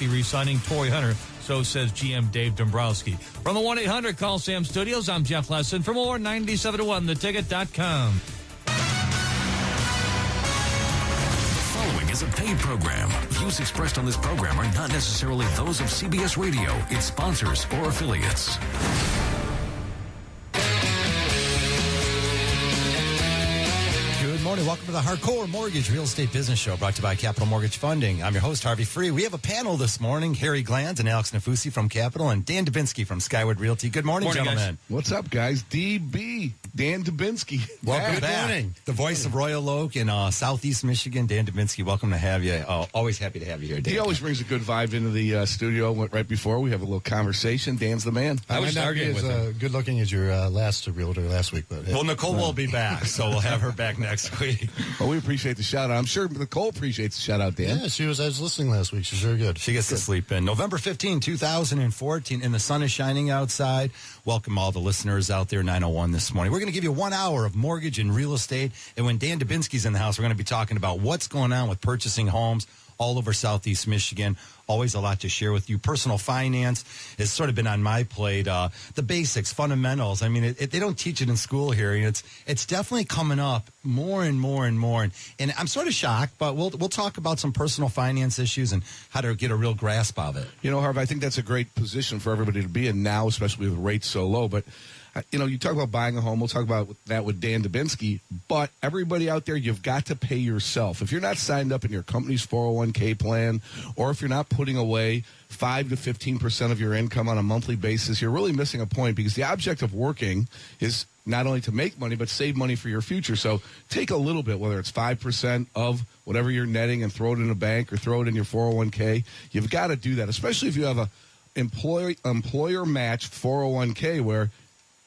be re-signing Torrey Hunter. So says GM Dave Dombrowski. From the 1-800 Call Sam Studios, I'm Jeff Lesson. For more, 97.1theticket.com. Is a paid program. Views expressed on this program are not necessarily those of CBS Radio, its sponsors, or affiliates. Good morning. Welcome to the Hardcore Mortgage Real Estate Business Show, brought to you by Capital Mortgage Funding. I'm your host, Harvey Free. We have a panel this morning. Harry Glanz and Alex Nafusi from Capital and Dan Dubinsky from Skyward Realty. Good morning, gentlemen. Guys. What's up, guys? DB, Dan Dubinsky. Welcome back. Morning. The voice of Royal Oak in Southeast Michigan, Dan Dubinsky. Welcome to have you. Always happy to have you here, Dan. He always brings a good vibe into the studio. Right before we have a little conversation. Dan's the man. I was arguing with him. Good looking as your last realtor last week. But well, Nicole will be back, so we'll have her back next week. Well, we appreciate the shout out. I'm sure Nicole appreciates the shout out, Dan. Yeah, I was listening last week. She's very good. She gets to sleep in. November 15, 2014, and the sun is shining outside. Welcome all the listeners out there, 901 this morning. We're going to give you 1 hour of mortgage and real estate. And when Dan Dubinsky's in the house, we're going to be talking about what's going on with purchasing homes all over Southeast Michigan. Always a lot to share with you. Personal finance has sort of been on my plate. The basics, fundamentals. I mean, they don't teach it in school here. It's definitely coming up more and more and more. And I'm sort of shocked, but we'll talk about some personal finance issues and how to get a real grasp of it. You know, Harv, I think that's a great position for everybody to be in now, especially with rates so low. But you talk about buying a home. We'll talk about that with Dan Dubinsky. But everybody out there, you've got to pay yourself. If you're not signed up in your company's 401k plan, or if you're not putting away 5 to 15% of your income on a monthly basis, you're really missing a point, because the object of working is not only to make money, but save money for your future. So take a little bit, whether it's 5% of whatever you're netting, and throw it in a bank or throw it in your 401k. You've got to do that, especially if you have a employer matched 401k where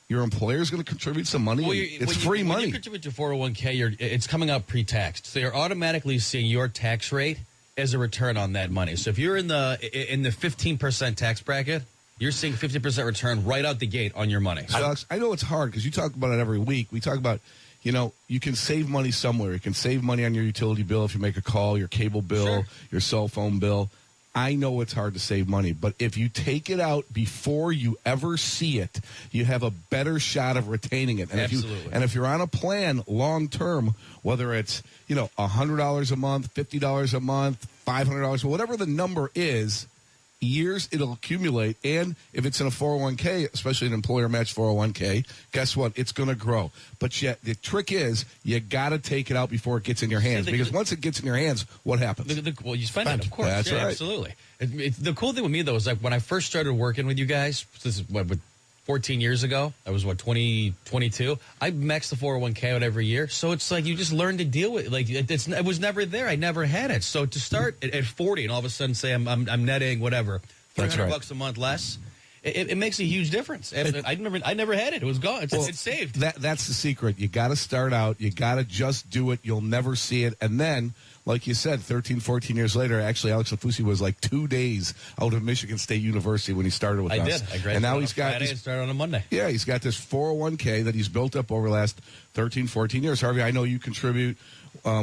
your employer is going to contribute some money. It's free money. When you contribute to 401k, it's coming out pre-taxed. So you're automatically seeing your tax rate as a return on that money. So if you're in the 15% tax bracket, you're seeing 50% return right out the gate on your money. So Alex, I know it's hard because you talk about it every week. We talk about, you can save money somewhere. You can save money on your utility bill if you make a call, your cable bill, your cell phone bill. I know it's hard to save money, but if you take it out before you ever see it, you have a better shot of retaining it. And Absolutely. If you're on a plan long term, whether it's $100 a month, $50 a month, $500, whatever the number is, years it'll accumulate. And if it's in a 401k, especially an employer matched 401k, guess what? It's going to grow. But yet the trick is you got to take it out before it gets in your hands, because once it gets in your hands, what happens? Well, you spend it, of course. That's right. Absolutely. The cool thing with me, though, is like when I first started working with you guys, this is 14 years ago. I was 22. I maxed the 401k out every year. So it's like you just learn to deal with it. Like it was never there. I never had it. So to start at 40 and all of a sudden say I'm netting whatever $300 a month less, it makes a huge difference. I never had it. It was gone. It's saved. That's the secret. You got to start out. You got to just do it. You'll never see it. And then, like you said, 13, 14 years later, actually, Alex Nafusi was like 2 days out of Michigan State University when he started with us. I did. I graduated now on he's got Friday and started on a Monday. Yeah, he's got this 401k that he's built up over the last 13, 14 years. Harvey, I know you contribute.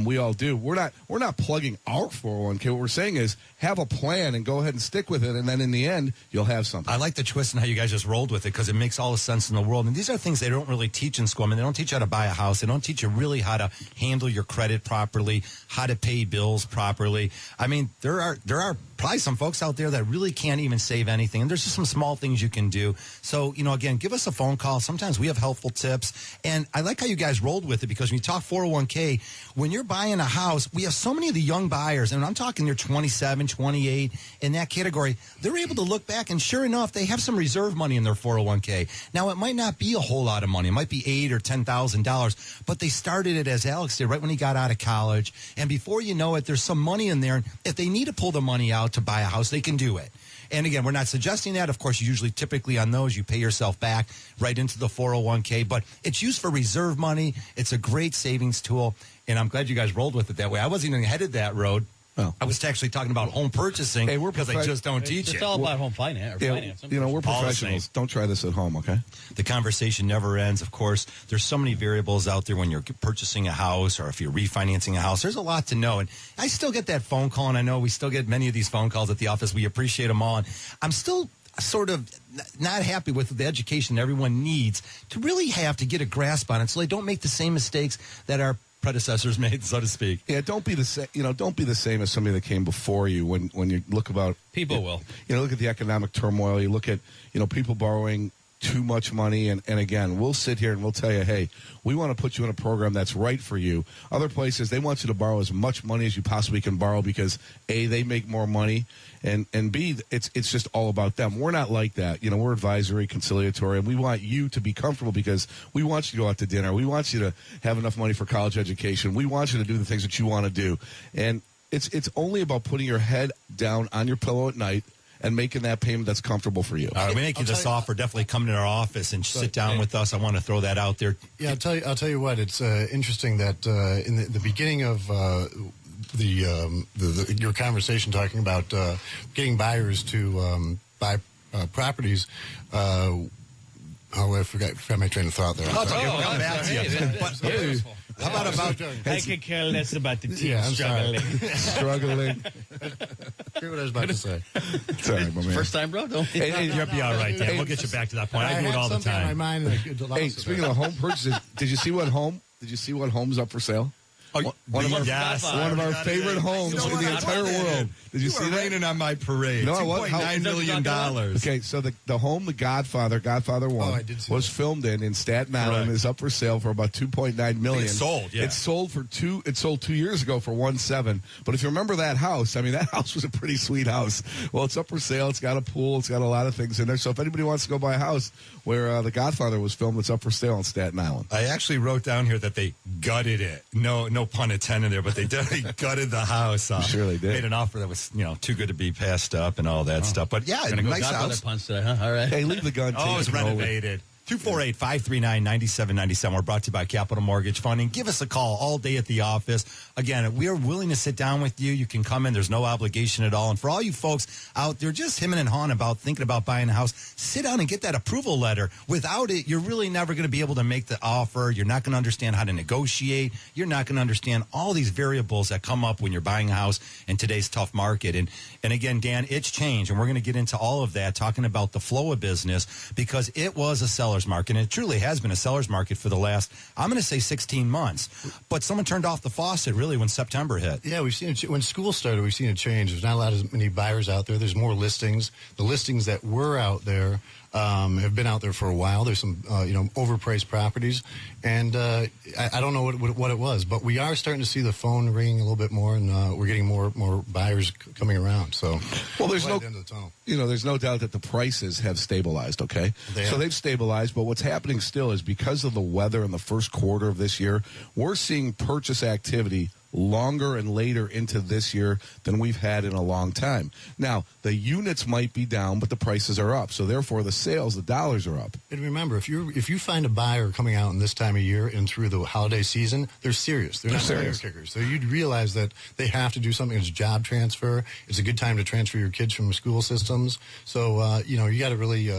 We all do. We're not plugging our 401k. What we're saying is have a plan and go ahead and stick with it, and then in the end, you'll have something. I like the twist and how you guys just rolled with it, because it makes all the sense in the world. And these are things they don't really teach in school. I mean, they don't teach you how to buy a house. They don't teach you really how to handle your credit properly, how to pay bills properly. I mean, there are probably some folks out there that really can't even save anything. And there's just some small things you can do. So, again, give us a phone call. Sometimes we have helpful tips. And I like how you guys rolled with it, because when you talk 401k, when you're buying a house, we have so many of the young buyers, and I'm talking they're 27, 28, in that category, they're able to look back, and sure enough, they have some reserve money in their 401k. Now, it might not be a whole lot of money. It might be $8,000 or $10,000, but they started it, as Alex did, right when he got out of college. And before you know it, there's some money in there. If they need to pull the money out to buy a house, they can do it. And again, we're not suggesting that. Of course, typically on those, you pay yourself back right into the 401k, but it's used for reserve money. It's a great savings tool, and I'm glad you guys rolled with it that way. I wasn't even headed that road. Oh. I was actually talking about home purchasing Hey, we're because I just don't teach It's it. all about home finance. Or Yeah, finance. you know, we're All the professionals. same. Don't try this at home, okay? The conversation never ends. Of course, there's so many variables out there when you're purchasing a house or if you're refinancing a house. There's a lot to know. And I still get that phone call, and I know we still get many of these phone calls at the office. We appreciate them all. And I'm still sort of not happy with the education everyone needs to really have to get a grasp on it so they don't make the same mistakes that our predecessors made, so to speak. Yeah, don't be the same. You know, don't be the same as somebody that came before you. When you look about People will. You know, look at the economic turmoil. You look at people borrowing too much money, and again, we'll sit here and we'll tell you, hey, we want to put you in a program that's right for you. Other places, they want you to borrow as much money as you possibly can borrow because A, they make more money, and B, it's just all about them. We're not like that. You know, we're advisory, conciliatory, and we want you to be comfortable because we want you to go out to dinner. We want you to have enough money for college education. We want you to do the things that you want to do. And it's only about putting your head down on your pillow at night and making that payment that's comfortable for you. All right, we make you this offer. Definitely come to our office and sit down with us. I want to throw that out there. Yeah, I'll tell you what. It's interesting that in the beginning of your conversation talking about getting buyers to buy properties. I forgot my train of thought there. We'll come back to you. But, how about I could care less about the team Yeah, I'm sorry. Struggling. Hear what I was about to say. Sorry, my man. First time, bro. Don't. Hey, you'll be all right, Dan. We'll get you back to that point. I do it all the time. In my mind, Hey, speaking of home purchases, did you see what home's up for sale? One of our yes. one of our favorite homes in the entire world. Did you see that? Raining on my parade. No, what? $2.9 million. Okay, so the home, The Godfather 1, I did see was that. filmed in Staten Island. Correct. Is up for sale for about $2.9 million. It's sold, yeah. It sold 2 years ago for $1.7. But if you remember that house, I mean, that house was a pretty sweet house. Well, it's up for sale. It's got a pool. It's got a lot of things in there. So if anybody wants to go buy a house where The Godfather was filmed, it's up for sale in Staten Island. I actually wrote down here that they gutted it. No pun intended there, but they definitely gutted the house. Sure they did. Made an offer that was, too good to be passed up and all that stuff. But yeah, Gonna go nice Godfather house. punch today, huh? All right. Hey, leave the gun. Oh, it's renovated. 248-539-9797. We're brought to you by Capital Mortgage Funding. Give us a call all day at the office. Again, we are willing to sit down with you. You can come in. There's no obligation at all. And for all you folks out there just hemming and hawing about thinking about buying a house, sit down and get that approval letter. Without it, you're really never going to be able to make the offer. You're not going to understand how to negotiate. You're not going to understand all these variables that come up when you're buying a house in today's tough market. And again, Dan, it's changed. And we're going to get into all of that, talking about the flow of business, because it was a seller's market. And it truly has been a seller's market for the last, I'm going to say 16 months. But someone turned off the faucet really when September hit. Yeah, we've seen it. When school started, we've seen a change. There's not a lot as many buyers out there. There's more listings. The listings that were out there have been out there for a while. There's some, overpriced properties. And I don't know what it was, but we are starting to see the phone ringing a little bit more, and we're getting more buyers coming around. So, Well, there's light no, at the end of the tunnel. there's no doubt that the prices have stabilized, okay? So they've stabilized, but what's happening still is because of the weather in the first quarter of this year, we're seeing purchase activity longer and later into this year than we've had in a long time. Now, the units might be down, but the prices are up. So therefore, the sales, the dollars are up. And remember, if you find a buyer coming out in this time of year and through the holiday season, they're serious. They're not serious. tire kickers. So you'd realize that they have to do something. It's job transfer. It's a good time to transfer your kids from school systems. So you got to really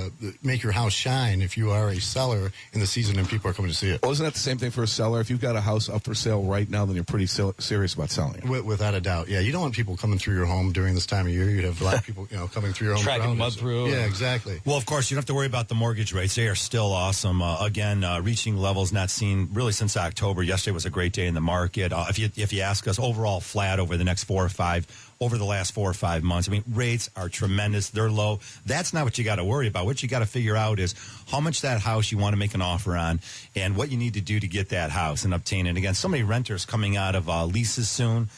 make your house shine if you are a seller in the season and people are coming to see it. Well, isn't that the same thing for a seller? If you've got a house up for sale right now, then you're pretty serious about selling it. Without a doubt, yeah. You don't want people coming through your home during this time of year. You'd have a lot of people, coming through your home. Tracking mud through. Yeah, exactly. Well, of course, you don't have to worry about the mortgage rates. They are still awesome. Again, reaching levels not seen really since October. Yesterday was a great day in the market. If you ask us, overall flat over the last 4 or 5 months. I mean, rates are tremendous. They're low. That's not what you got to worry about. What you got to figure out is how much that house you want to make an offer on and what you need to do to get that house and obtain it. Again, so many renters coming out of leases soon.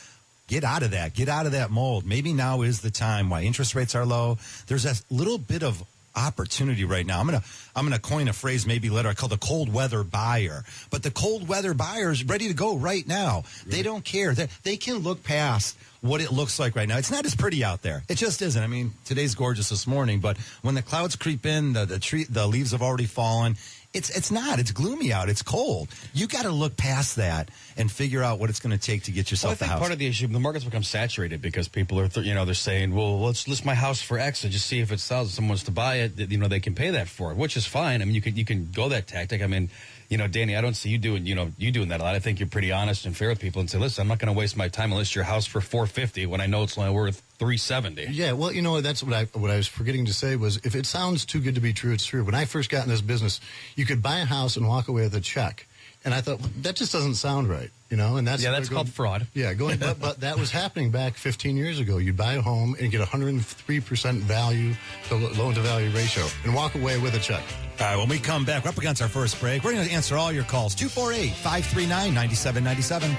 Get out of that. Get out of that mold. Maybe now is the time. Why interest rates are low. There's a little bit of opportunity right now. I'm gonna coin a phrase maybe later. I call the cold weather buyer. But the cold weather buyer is ready to go right now. Right. They don't care. They can look past what it looks like right now. It's not as pretty out there. It just isn't. I mean, today's gorgeous this morning, but when the clouds creep in, the leaves have already fallen. It's not. It's gloomy out. It's cold. You got to look past that and figure out what it's going to take to get yourself I think the house. part of the issue, the market's become saturated because people are, they're saying, well, let's list my house for X and just see if it sells. If someone wants to buy it, they can pay that for it, which is fine. I mean, you can go that tactic. I mean, Danny, I don't see you doing that a lot. I think you're pretty honest and fair with people and say, listen, I'm not going to waste my time and list your house for $450 when I know it's only worth $370. Yeah, well, that's what I was forgetting to say was if it sounds too good to be true, it's true. When I first got in this business, you could buy a house and walk away with a check. And I thought, that just doesn't sound right, and that's called fraud. Yeah, but that was happening back 15 years ago. You'd buy a home and get 103% value to loan to value ratio and walk away with a check. All right, when we come back, we're up against our first break. We're going to answer all your calls. 248-539-9797.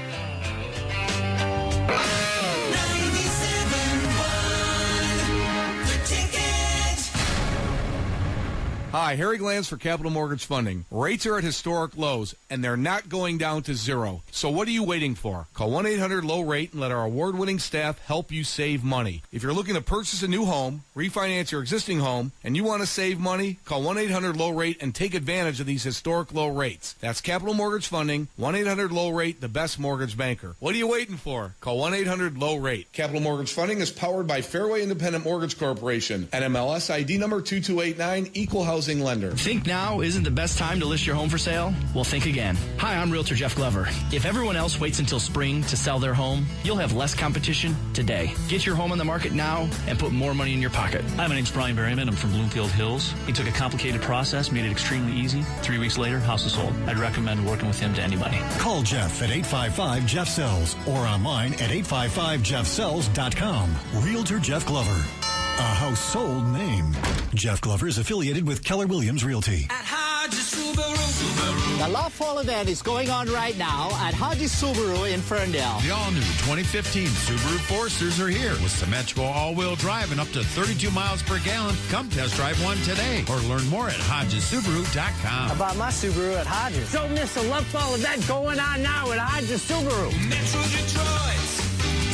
Hi, Harry Glanz for Capital Mortgage Funding. Rates are at historic lows, and they're not going down to zero. So what are you waiting for? Call 1-800-LOW-RATE and let our award-winning staff help you save money. If you're looking to purchase a new home, refinance your existing home, and you want to save money, call 1-800-LOW-RATE and take advantage of these historic low rates. That's Capital Mortgage Funding, 1-800-LOW-RATE, the best mortgage banker. What are you waiting for? Call 1-800-LOW-RATE. Capital Mortgage Funding is powered by Fairway Independent Mortgage Corporation, NMLS ID number 2289, Equal Housing Lender. Think now isn't the best time to list your home for sale? Well, think again. Hi, I'm Realtor Jeff Glover. If everyone else waits until spring to sell their home, you'll have less competition today. Get your home on the market now and put more money in your pocket. Hi, my name's Brian Berryman. I'm from Bloomfield Hills. He took a complicated process, made it extremely easy. 3 weeks later, house is sold. I'd recommend working with him to anybody. Call Jeff at 855-JEFF-SELLS or online at 855jeffsells.com. Realtor Jeff Glover. A household name. Jeff Glover is affiliated with Keller Williams Realty. At Hodges Subaru. The Love Fall event is going on right now at Hodges Subaru in Ferndale. The all-new 2015 Subaru Foresters are here with symmetrical all-wheel drive and up to 32 miles per gallon. Come test drive one today or learn more at HodgesSubaru.com. About my Subaru at Hodges. Don't miss the Love Fall event going on now at Hodges Subaru. Metro Detroit's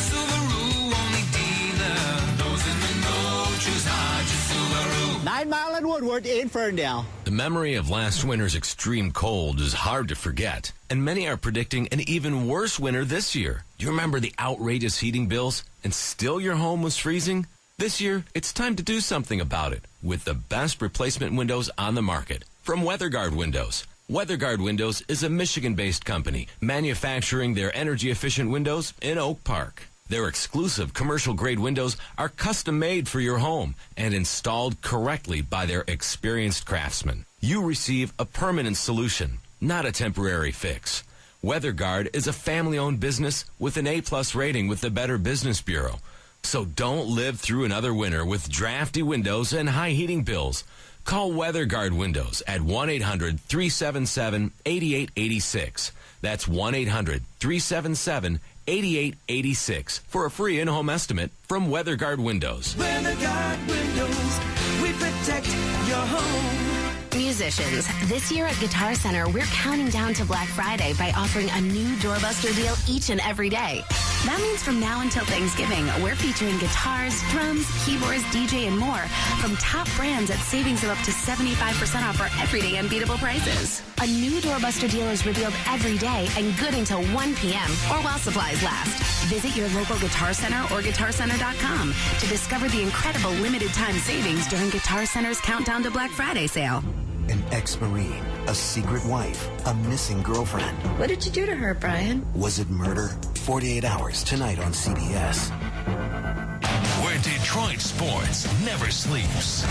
Subaru only dealer. Those in the know choose Hodges Subaru. 9 Mile and Woodward in Ferndale. The memory of last winter's extreme cold is hard to forget, and many are predicting an even worse winter this year. Do you remember the outrageous heating bills and still your home was freezing? This year, it's time to do something about it with the best replacement windows on the market from WeatherGuard Windows. WeatherGuard Windows is a Michigan-based company manufacturing their energy-efficient windows in Oak Park. Their exclusive commercial-grade windows are custom-made for your home and installed correctly by their experienced craftsmen. You receive a permanent solution, not a temporary fix. WeatherGuard is a family-owned business with an A+ rating with the Better Business Bureau. So don't live through another winter with drafty windows and high heating bills. Call WeatherGuard Windows at 1-800-377-8886. That's 1-800-377-8886 for a free in-home estimate from WeatherGuard Windows. WeatherGuard Windows, we protect your home. Musicians, this year at Guitar Center, we're counting down to Black Friday by offering a new doorbuster deal each and every day. That means from now until Thanksgiving, we're featuring guitars, drums, keyboards, DJ, and more from top brands at savings of up to 75% off our everyday unbeatable prices. A new doorbuster deal is revealed every day and good until 1 p.m. or while supplies last. Visit your local Guitar Center or GuitarCenter.com to discover the incredible limited-time savings during Guitar Center's Countdown to Black Friday sale. An ex-Marine, a secret wife, a missing girlfriend. What did you do to her, Brian? Was it murder? 48 Hours tonight on CBS. Where Detroit sports never sleeps.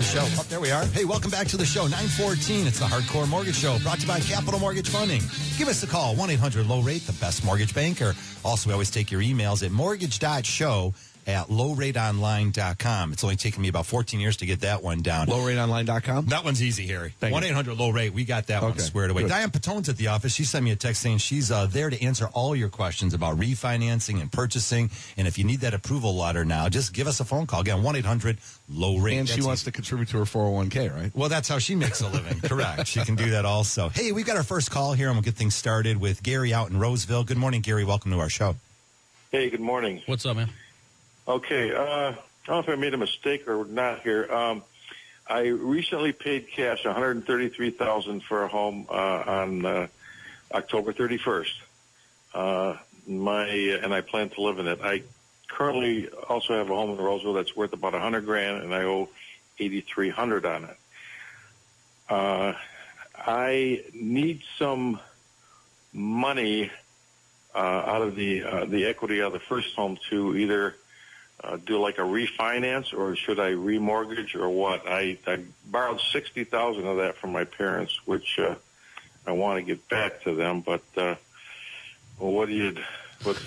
Show. Oh, there we are. Hey, welcome back to the show. 9:14. It's the Hardcore Mortgage Show, brought to you by Capital Mortgage Funding. Give us a call, 1-800-LOW-RATE, the best mortgage banker. Also, we always take your emails at mortgage.show@lowrateonline.com. It's only taken me about 14 years to get that one down. Lowrateonline.com? That one's easy, Harry. 1-800-LOW-RATE. We got that one squared away. Good. Diane Patone's at the office. She sent me a text saying she's there to answer all your questions about refinancing and purchasing. And if you need that approval letter now, just give us a phone call. Again, 1-800-LOW-RATE. And she wants to contribute to her 401k, right? Well, that's how she makes a living. Correct. She can do that also. Hey, we've got our first call here, and we'll get things started with Gary out in Roseville. Good morning, Gary. Welcome to our show. Hey, good morning. What's up, man? Okay, I don't know if I made a mistake or not here. I recently paid cash $133,000 for a home on October 31st. And I plan to live in it. I currently also have a home in Roseville that's worth about $100,000, and I owe $8,300 on it. I need some money out of the equity of the first home to either do like a refinance, or should I remortgage, or what? I borrowed $60,000 of that from my parents, which I want to get back to them. But what's the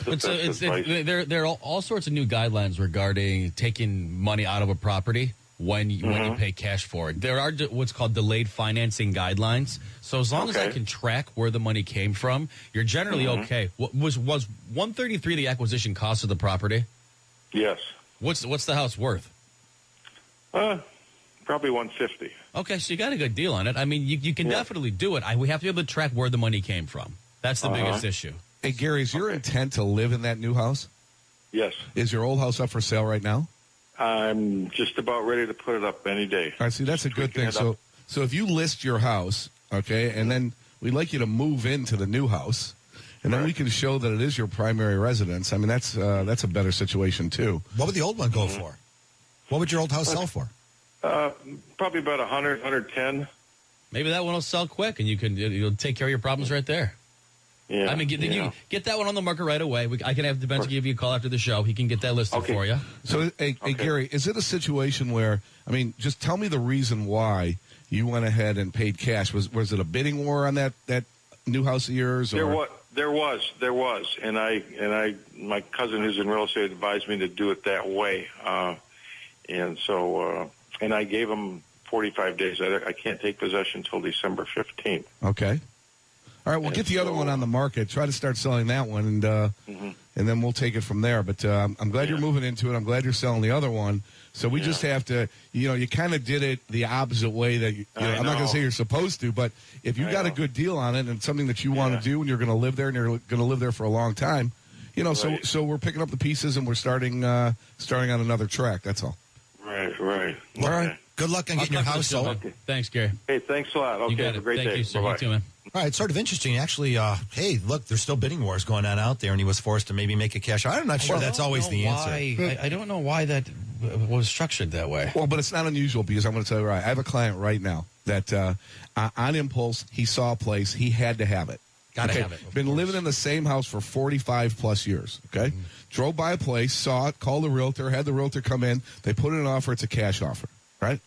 best advice? There are all sorts of new guidelines regarding taking money out of a property when you pay cash for it. There are what's called delayed financing guidelines. So as long as I can track where the money came from, you're generally okay. Was $133 the acquisition cost of the property? Yes. What's the house worth? Probably $150. Okay, so you got a good deal on it. I mean, you can definitely do it. We have to be able to track where the money came from. That's the biggest issue. Hey, Gary, is your intent to live in that new house? Yes. Is your old house up for sale right now? I'm just about ready to put it up any day. All right, see, that's a good thing. So if you list your house, okay, and then we'd like you to move into the new house, and then we can show that it is your primary residence. I mean, that's a better situation, too. What would the old one go for? What would your old house sell for? Probably about 100, 110. Maybe that one will sell quick, and you'll take care of your problems right there. Yeah. I mean, get that one on the market right away. I can have DeBenza give you a call after the show. He can get that listed for you. So, hey, Gary, is it a situation where, I mean, just tell me the reason why you went ahead and paid cash. Was it a bidding war on that new house of yours? Or? There was, and my cousin who's in real estate advised me to do it that way, and so and I gave him 45 days. I can't take possession until December 15th. Okay. All right, we'll get the other one on the market. Try to start selling that one, and then we'll take it from there. But I'm glad you're moving into it. I'm glad you're selling the other one. So we just have to, you kind of did it the opposite way that I'm not going to say you're supposed to, but if you got a good deal on it and something that you want to do, and you're going to live there, and you're going to live there for a long time, so we're picking up the pieces and we're starting on another track. That's all. Right. All right. Good luck on getting your house sold. Okay. Thanks, Gary. Hey, thanks a lot. Okay, have a great day. Thank you, sir. Bye-bye. You too, man. All right, it's sort of interesting. Actually, hey, look, there's still bidding wars going on out there, and he was forced to maybe make a cash. I'm not sure that's always the answer. I don't know why that was structured that way. Well, but it's not unusual because I'm going to tell you right. I have a client right now that on impulse, he saw a place. He had to have it. Got to have it. Been living in the same house for 45 plus years. Okay. Drove by a place, saw it, called the realtor, had the realtor come in. They put in an offer. It's a cash offer. Right.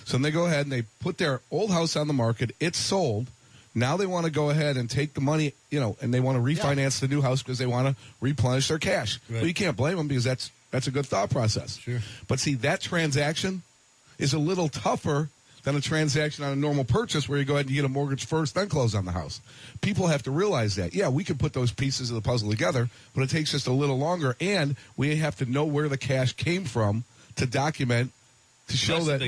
So then they go ahead and they put their old house on the market. It's sold. Now they want to go ahead and take the money, and they want to refinance the new house because they want to replenish their cash. Right. Well, you can't blame them because that's a good thought process. Sure. But see, that transaction is a little tougher than a transaction on a normal purchase where you go ahead and get a mortgage first, then close on the house. People have to realize that. Yeah, we can put those pieces of the puzzle together, but it takes just a little longer, and we have to know where the cash came from to document. To show That's that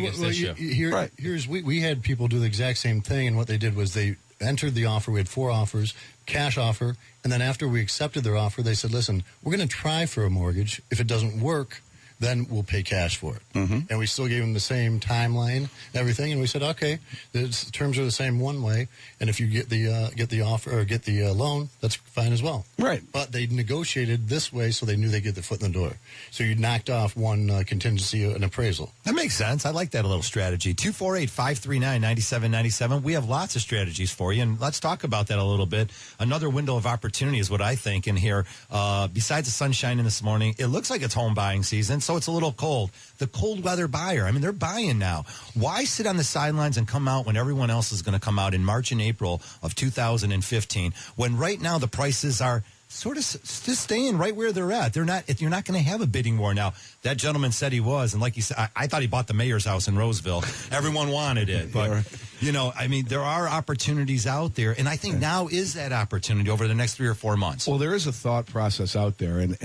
we had people do the exact same thing, and what they did was they entered the offer. We had 4 offers, cash offer, and then after we accepted their offer, they said, listen, we're going to try for a mortgage. If it doesn't work, then we'll pay cash for it. And we still gave them the same timeline, everything, and we said, okay, the terms are the same one way, and if you get the offer or get the loan, that's fine as well. Right. But they negotiated this way so they knew they'd get their foot in the door. So you knocked off one contingency, an appraisal. That makes sense. I like that little strategy. 248-539-9797. We have lots of strategies for you, and let's talk about that a little bit. Another window of opportunity is what I think in here. Besides the sun shining this morning, it looks like it's home buying season, so it's a little cold. The cold weather buyer, I mean, they're buying now. Why sit on the sidelines and come out when everyone else is going to come out in March and April of 2015 when right now the prices are sort of just staying right where they're at? You're not going to have a bidding war now. That gentleman said he was, and like you said, I thought he bought the mayor's house in Roseville. Everyone wanted it, but I mean, there are opportunities out there, and I think now is that opportunity over the next 3 or 4 months. Well, there is a thought process out there, and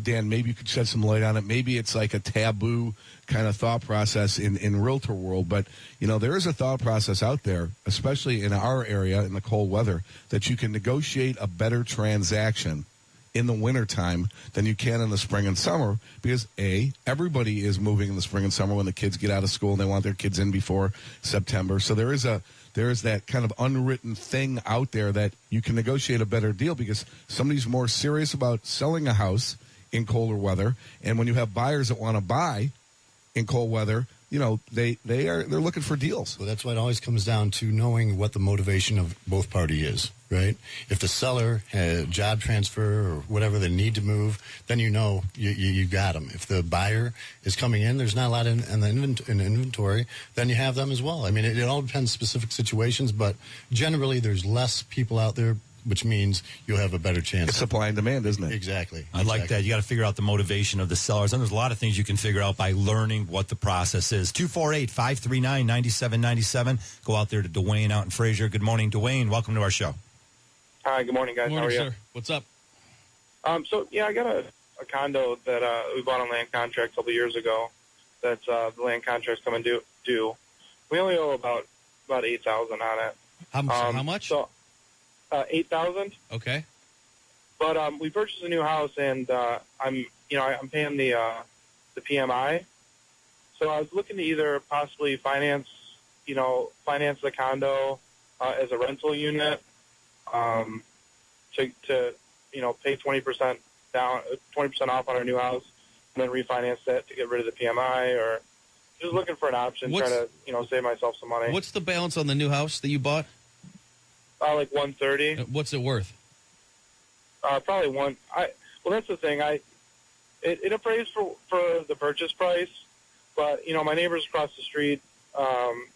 Dan, maybe you could shed some light on it. Maybe it's like a taboo kind of thought process in realtor world, but there is a thought process out there, especially in our area in the cold weather, that you can negotiate a better transaction in the wintertime than you can in the spring and summer because, A, everybody is moving in the spring and summer when the kids get out of school and they want their kids in before September. So there is that kind of unwritten thing out there that you can negotiate a better deal because somebody's more serious about selling a house in colder weather. And when you have buyers that want to buy in cold weather, you know, they're looking for deals. Well, that's why it always comes down to knowing what the motivation of both party is, right? If the seller had a job transfer or whatever they need to move, then you know you got them. If the buyer is coming in, there's not a lot in the inventory, then you have them as well. I mean, it all depends on specific situations, but generally there's less people out there, which means you'll have a better chance. It's supply and demand, isn't it? Exactly. I like that. You got to figure out the motivation of the sellers. And there's a lot of things you can figure out by learning what the process is. 248-539-9797. Go out there to Dwayne out in Fraser. Good morning, Dwayne. Welcome to our show. Hi, good morning, guys. Good morning, How are you? sir. What's up? I got a condo that we bought on land contract a couple years ago. That's the land contract's coming due. We only owe about $8,000 on it. How much? So, $8,000. Okay. But we purchased a new house, and I'm paying the PMI. So I was looking to either possibly finance the condo as a rental unit, to pay 20% down, 20% off on our new house, and then refinance that to get rid of the PMI, or just looking for an option, try to save myself some money. What's the balance on the new house that you bought? Like 130. What's it worth? Probably one. Well, that's the thing. It appraised for the purchase price, but my neighbors across the street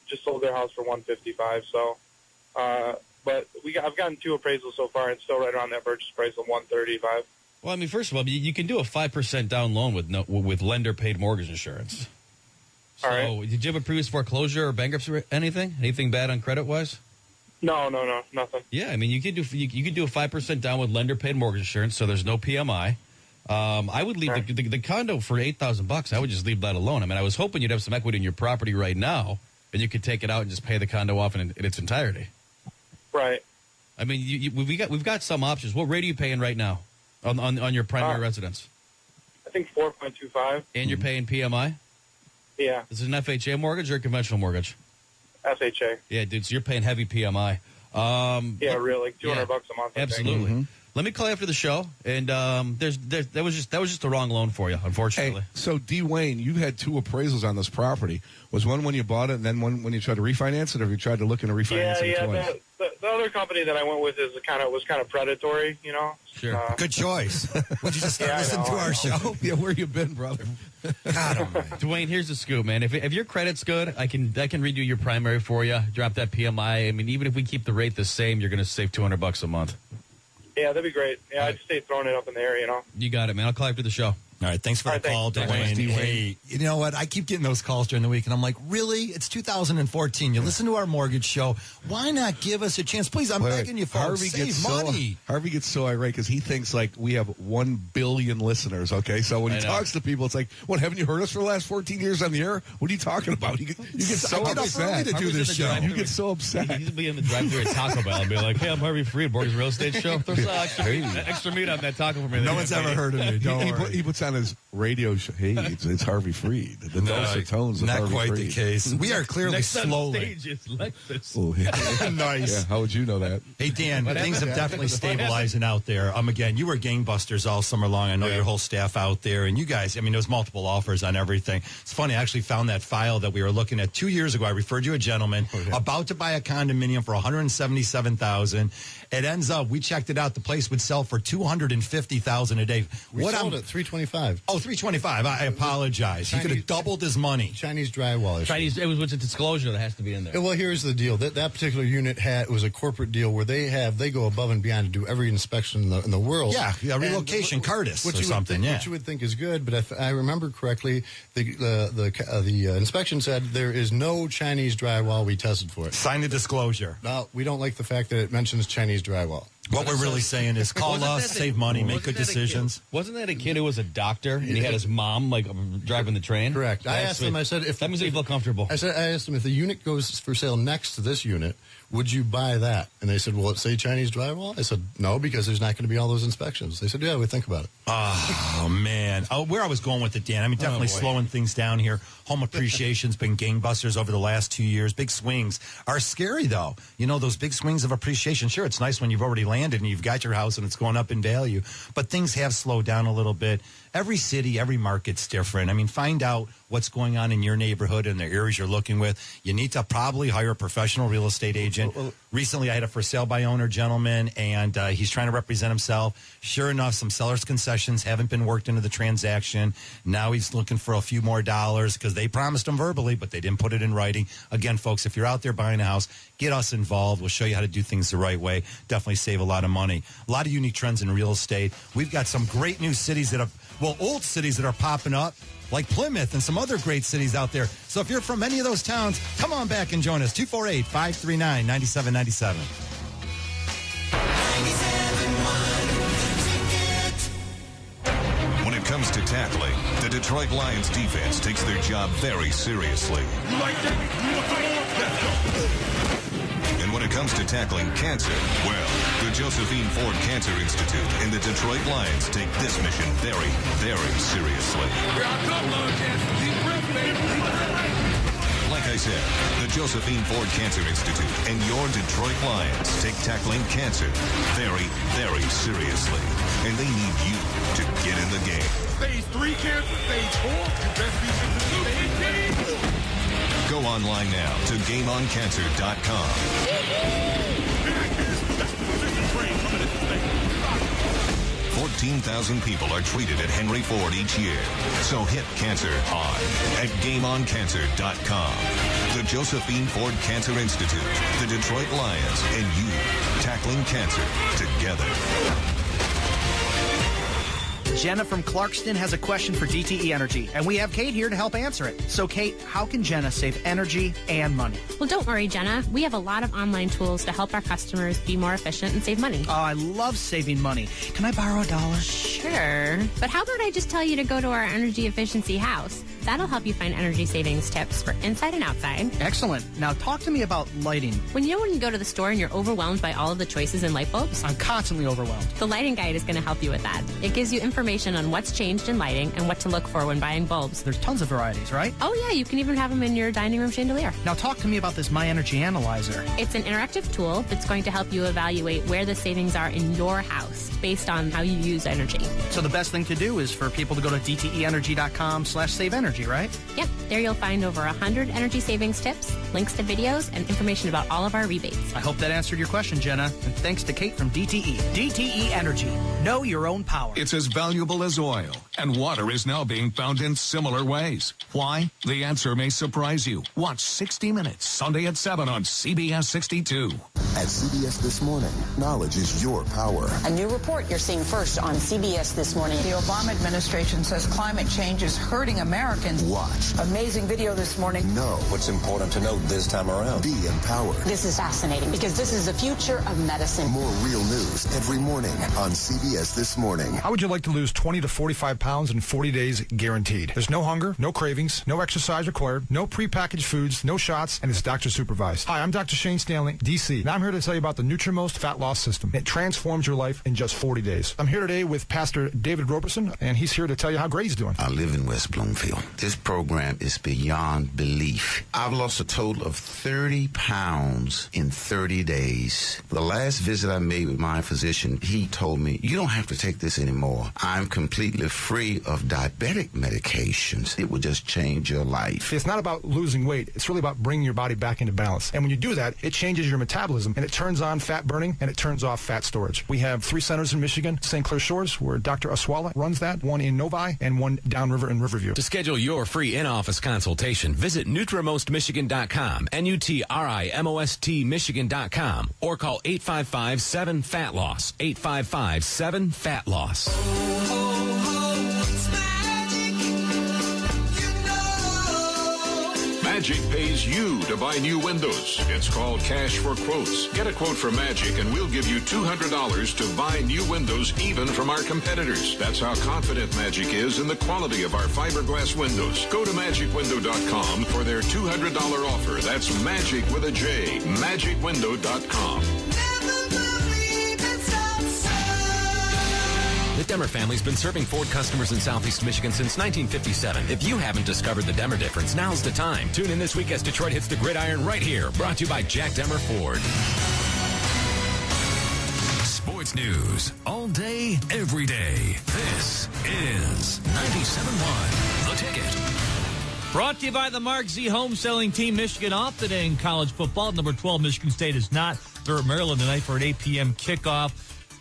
just sold their house for $155. So, but I've gotten 2 appraisals so far, and it's still right around that purchase price of $135. Well, I mean, first of all, you can do a 5% down loan with lender paid mortgage insurance. So, all right. Did you have a previous foreclosure or bankruptcy or anything? Anything bad on credit wise? No, nothing. Yeah, I mean, you could do a 5% down with lender paid mortgage insurance, so there's no PMI. I would leave the condo for $8,000. I would just leave that alone. I mean, I was hoping you'd have some equity in your property right now, and you could take it out and just pay the condo off in its entirety. Right. I mean, we've got some options. What rate are you paying right now on your primary residence? I think 4.25. And you're paying PMI? Yeah. Is it an FHA mortgage or a conventional mortgage? FHA. Yeah, dude. So you're paying heavy PMI. Yeah, really, like $200 a month. I think. Absolutely. Let me call you after the show, and that was just the wrong loan for you, unfortunately. Hey, so Dwayne, you had 2 appraisals on this property. Was one when you bought it, and then one when you tried to refinance it, or you tried to look into refinance it twice? The other company that I went with was kind of predatory, Sure. Good choice. Would you just listen to our show? Yeah, where you been, brother? God, Dwayne, here's the scoop, man. If your credit's good, I can redo your primary for you. Drop that PMI. I mean, even if we keep the rate the same, you're going to save $200 a month. Yeah, that'd be great. Yeah, I'd stay throwing it up in the air, You got it, man. I'll call you after the show. All right, thanks for the call, Dwayne. Hey, you know what? I keep getting those calls during the week, and I'm like, really? It's 2014. You listen to our mortgage show. Why not give us a chance? Please, I'm begging you, folks. Save money. Harvey gets so irate because he thinks like we have 1 billion listeners, okay? So when he talks to people, it's like, what, haven't you heard us for the last 14 years on the air? What are you talking about? You get so upset. to do this show. You get so upset. He's be in the drive-thru at Taco Bell and be like, hey, I'm Harvey Freed, Morgan's Real Estate Show. Throw some extra meat on that taco for me. No one's ever heard of me. Don't worry. He puts on his radio show. Hey, it's Harvey Freed. The dulcet tones of not Harvey quite Freed. the case. We are clearly Next slowly. on stage is Lexus. Oh, yeah. Nice. Yeah, how would you know that? Hey, Dan, things have definitely stabilizing out there. Again, you were gangbusters all summer long. I know your whole staff out there. And you guys, I mean, there's multiple offers on everything. It's funny. I actually found that file that we were looking at 2 years ago. I referred you a gentleman about to buy a condominium for $177,000. It ends up, we checked it out. The place would sell for $250,000 a day. We sold it $325. Oh, $325. I apologize. He could have doubled his money. Chinese drywall issue. It was a disclosure that has to be in there. Well, here's the deal. That particular unit was a corporate deal where they go above and beyond to do every inspection in the world. Yeah, relocation, Cardis or something. What you would think is good, but if I remember correctly, the inspection said there is no Chinese drywall. We tested for it. Sign the disclosure. No, we don't like the fact that it mentions Chinese drywall. What we're really saying is call us, save money, make good decisions. Wasn't that a kid who was a doctor and he had his mom driving the train? Correct. I asked him. I said, that means you feel comfortable. I asked him if the unit goes for sale next to this unit, would you buy that? And they said, will it say Chinese drywall? I said, no, because there's not going to be all those inspections. They said, yeah, we think about it. Oh, man. Where I was going with it, Dan, I mean, definitely slowing things down here. Home appreciation's been gangbusters over the last 2 years. Big swings are scary, though. You know, those big swings of appreciation. Sure, it's nice when you've already landed and you've got your house and it's going up in value, but things have slowed down a little bit. Every city, every market's different. I mean, find out what's going on in your neighborhood and the areas you're looking with. You need to probably hire a professional real estate agent. Recently, I had a for sale by owner gentleman, and he's trying to represent himself. Sure enough, some seller's concessions haven't been worked into the transaction. Now he's looking for a few more dollars because they promised him verbally, but they didn't put it in writing. Again, folks, if you're out there buying a house, get us involved. We'll show you how to do things the right way. Definitely save a lot of money. A lot of unique trends in real estate. We've got some great new cities that have, well, old cities that are popping up, like Plymouth and some other great cities out there. So if you're from any of those towns, come on back and join us. 248-539-9797. When it comes to tackling, the Detroit Lions defense takes their job very seriously. And when it comes to tackling cancer, well, the Josephine Ford Cancer Institute and the Detroit Lions take this mission very, very seriously. Like I said, the Josephine Ford Cancer Institute and your Detroit Lions take tackling cancer very, very seriously. And they need you to get in the game. Stage 3 cancer, stage 4, you best be in the stage 3. Go online now to GameOnCancer.com. 14,000 people are treated at Henry Ford each year. So hit cancer hard at GameOnCancer.com. The Josephine Ford Cancer Institute, the Detroit Lions, and you tackling cancer together. Jenna from Clarkston has a question for DTE Energy, and we have Kate here to help answer it. So, Kate, how can Jenna save energy and money? Well, don't worry, Jenna. We have a lot of online tools to help our customers be more efficient and save money. Oh, I love saving money. Can I borrow $1? Sure. But how about I just tell you to go to our energy efficiency house? That'll help you find energy savings tips for inside and outside. Excellent. Now, talk to me about lighting. When you go to the store and you're overwhelmed by all of the choices in light bulbs? I'm constantly overwhelmed. The lighting guide is going to help you with that. It gives you information on what's changed in lighting and what to look for when buying bulbs. There's tons of varieties, right? Oh, yeah. You can even have them in your dining room chandelier. Now, talk to me about this My Energy Analyzer. It's an interactive tool that's going to help you evaluate where the savings are in your house based on how you use energy. So the best thing to do is for people to go to DTEenergy.com/saveenergy, right? Yep. There you'll find over 100 energy savings tips, links to videos, and information about all of our rebates. I hope that answered your question, Jenna. And thanks to Kate from DTE. DTE Energy. Know your own power. It's as valuable as oil, and water is now being found in similar ways. Why? The answer may surprise you. Watch 60 Minutes, Sunday at 7 on CBS 62. At CBS This Morning, knowledge is your power. A new report you're seeing first on CBS This Morning. The Obama administration says climate change is hurting Americans. Watch. Amazing video this morning. Know what's important to know this time around. Be empowered. This is fascinating because this is the future of medicine. More real news every morning on CBS This Morning. How would you like to lose 20 to 45 pounds in 40 days guaranteed? There's no hunger, no cravings, no exercise required, no prepackaged foods, no shots, and it's doctor supervised. Hi, I'm Dr. Shane Stanley, DC, and I'm here to tell you about the Nutrimost Fat Loss System. It transforms your life in just 40 days. I'm here today with Pastor David Roberson, and he's here to tell you how great he's doing. I live in West Bloomfield. This program is beyond belief. I've lost a total of 30 pounds in 30 days. The last visit I made with my physician, he told me, you don't have to take this anymore. I'm completely free of diabetic medications. It will just change your life. It's not about losing weight. It's really about bringing your body back into balance. And when you do that, it changes your metabolism, and it turns on fat burning, and it turns off fat storage. We have 3 centers in Michigan, St. Clair Shores, where Dr. Aswala runs that, one in Novi, and one downriver in Riverview. To schedule your free in-office consultation, visit NutrimostMichigan.com, NutrimostMichigan.com, or call 855-7-FAT-LOSS, 855-7-FAT-LOSS. Magic pays you to buy new windows. It's called Cash for Quotes. Get a quote from Magic and we'll give you $200 to buy new windows even from our competitors. That's how confident Magic is in the quality of our fiberglass windows. Go to magicwindow.com for their $200 offer. That's Magic with a J. Magicwindow.com. The Demmer family's been serving Ford customers in Southeast Michigan since 1957. If you haven't discovered the Demmer difference, now's the time. Tune in this week as Detroit hits the gridiron right here. Brought to you by Jack Demmer Ford. Sports news all day, every day. This is 97.1 The Ticket. Brought to you by the Mark Z Home Selling Team. Michigan off today in college football. Number 12, Michigan State is not. They're at Maryland tonight for an 8 p.m. kickoff.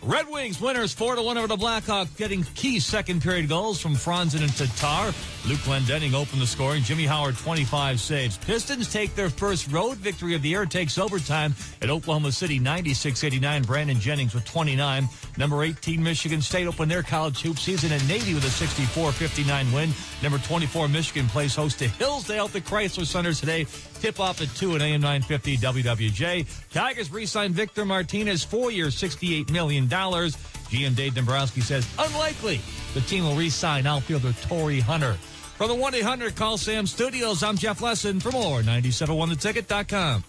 Red Wings winners 4-1 over the Blackhawks, getting key second period goals from Franzen and Tatar. Luke Glendening opened the scoring. Jimmy Howard 25 saves. Pistons take their first road victory of the year. It takes overtime at Oklahoma City 96-89. Brandon Jennings with 29. Number 18 Michigan State opened their college hoop season at Navy with a 64-59 win. Number 24 Michigan plays host to Hillsdale at the Chrysler Center today. Tip off at 2 at AM 950 WWJ. Tigers re-signed Victor Martinez, 4 years, $68 million. GM Dave Dombrowski says unlikely the team will re-sign outfielder Torrey Hunter. From the 1-800 Call Sam Studios, I'm Jeff Lesson. For more, 971theticket.com.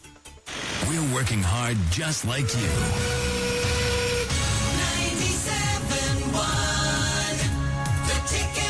We're working hard just like you. 97.1 The Ticket.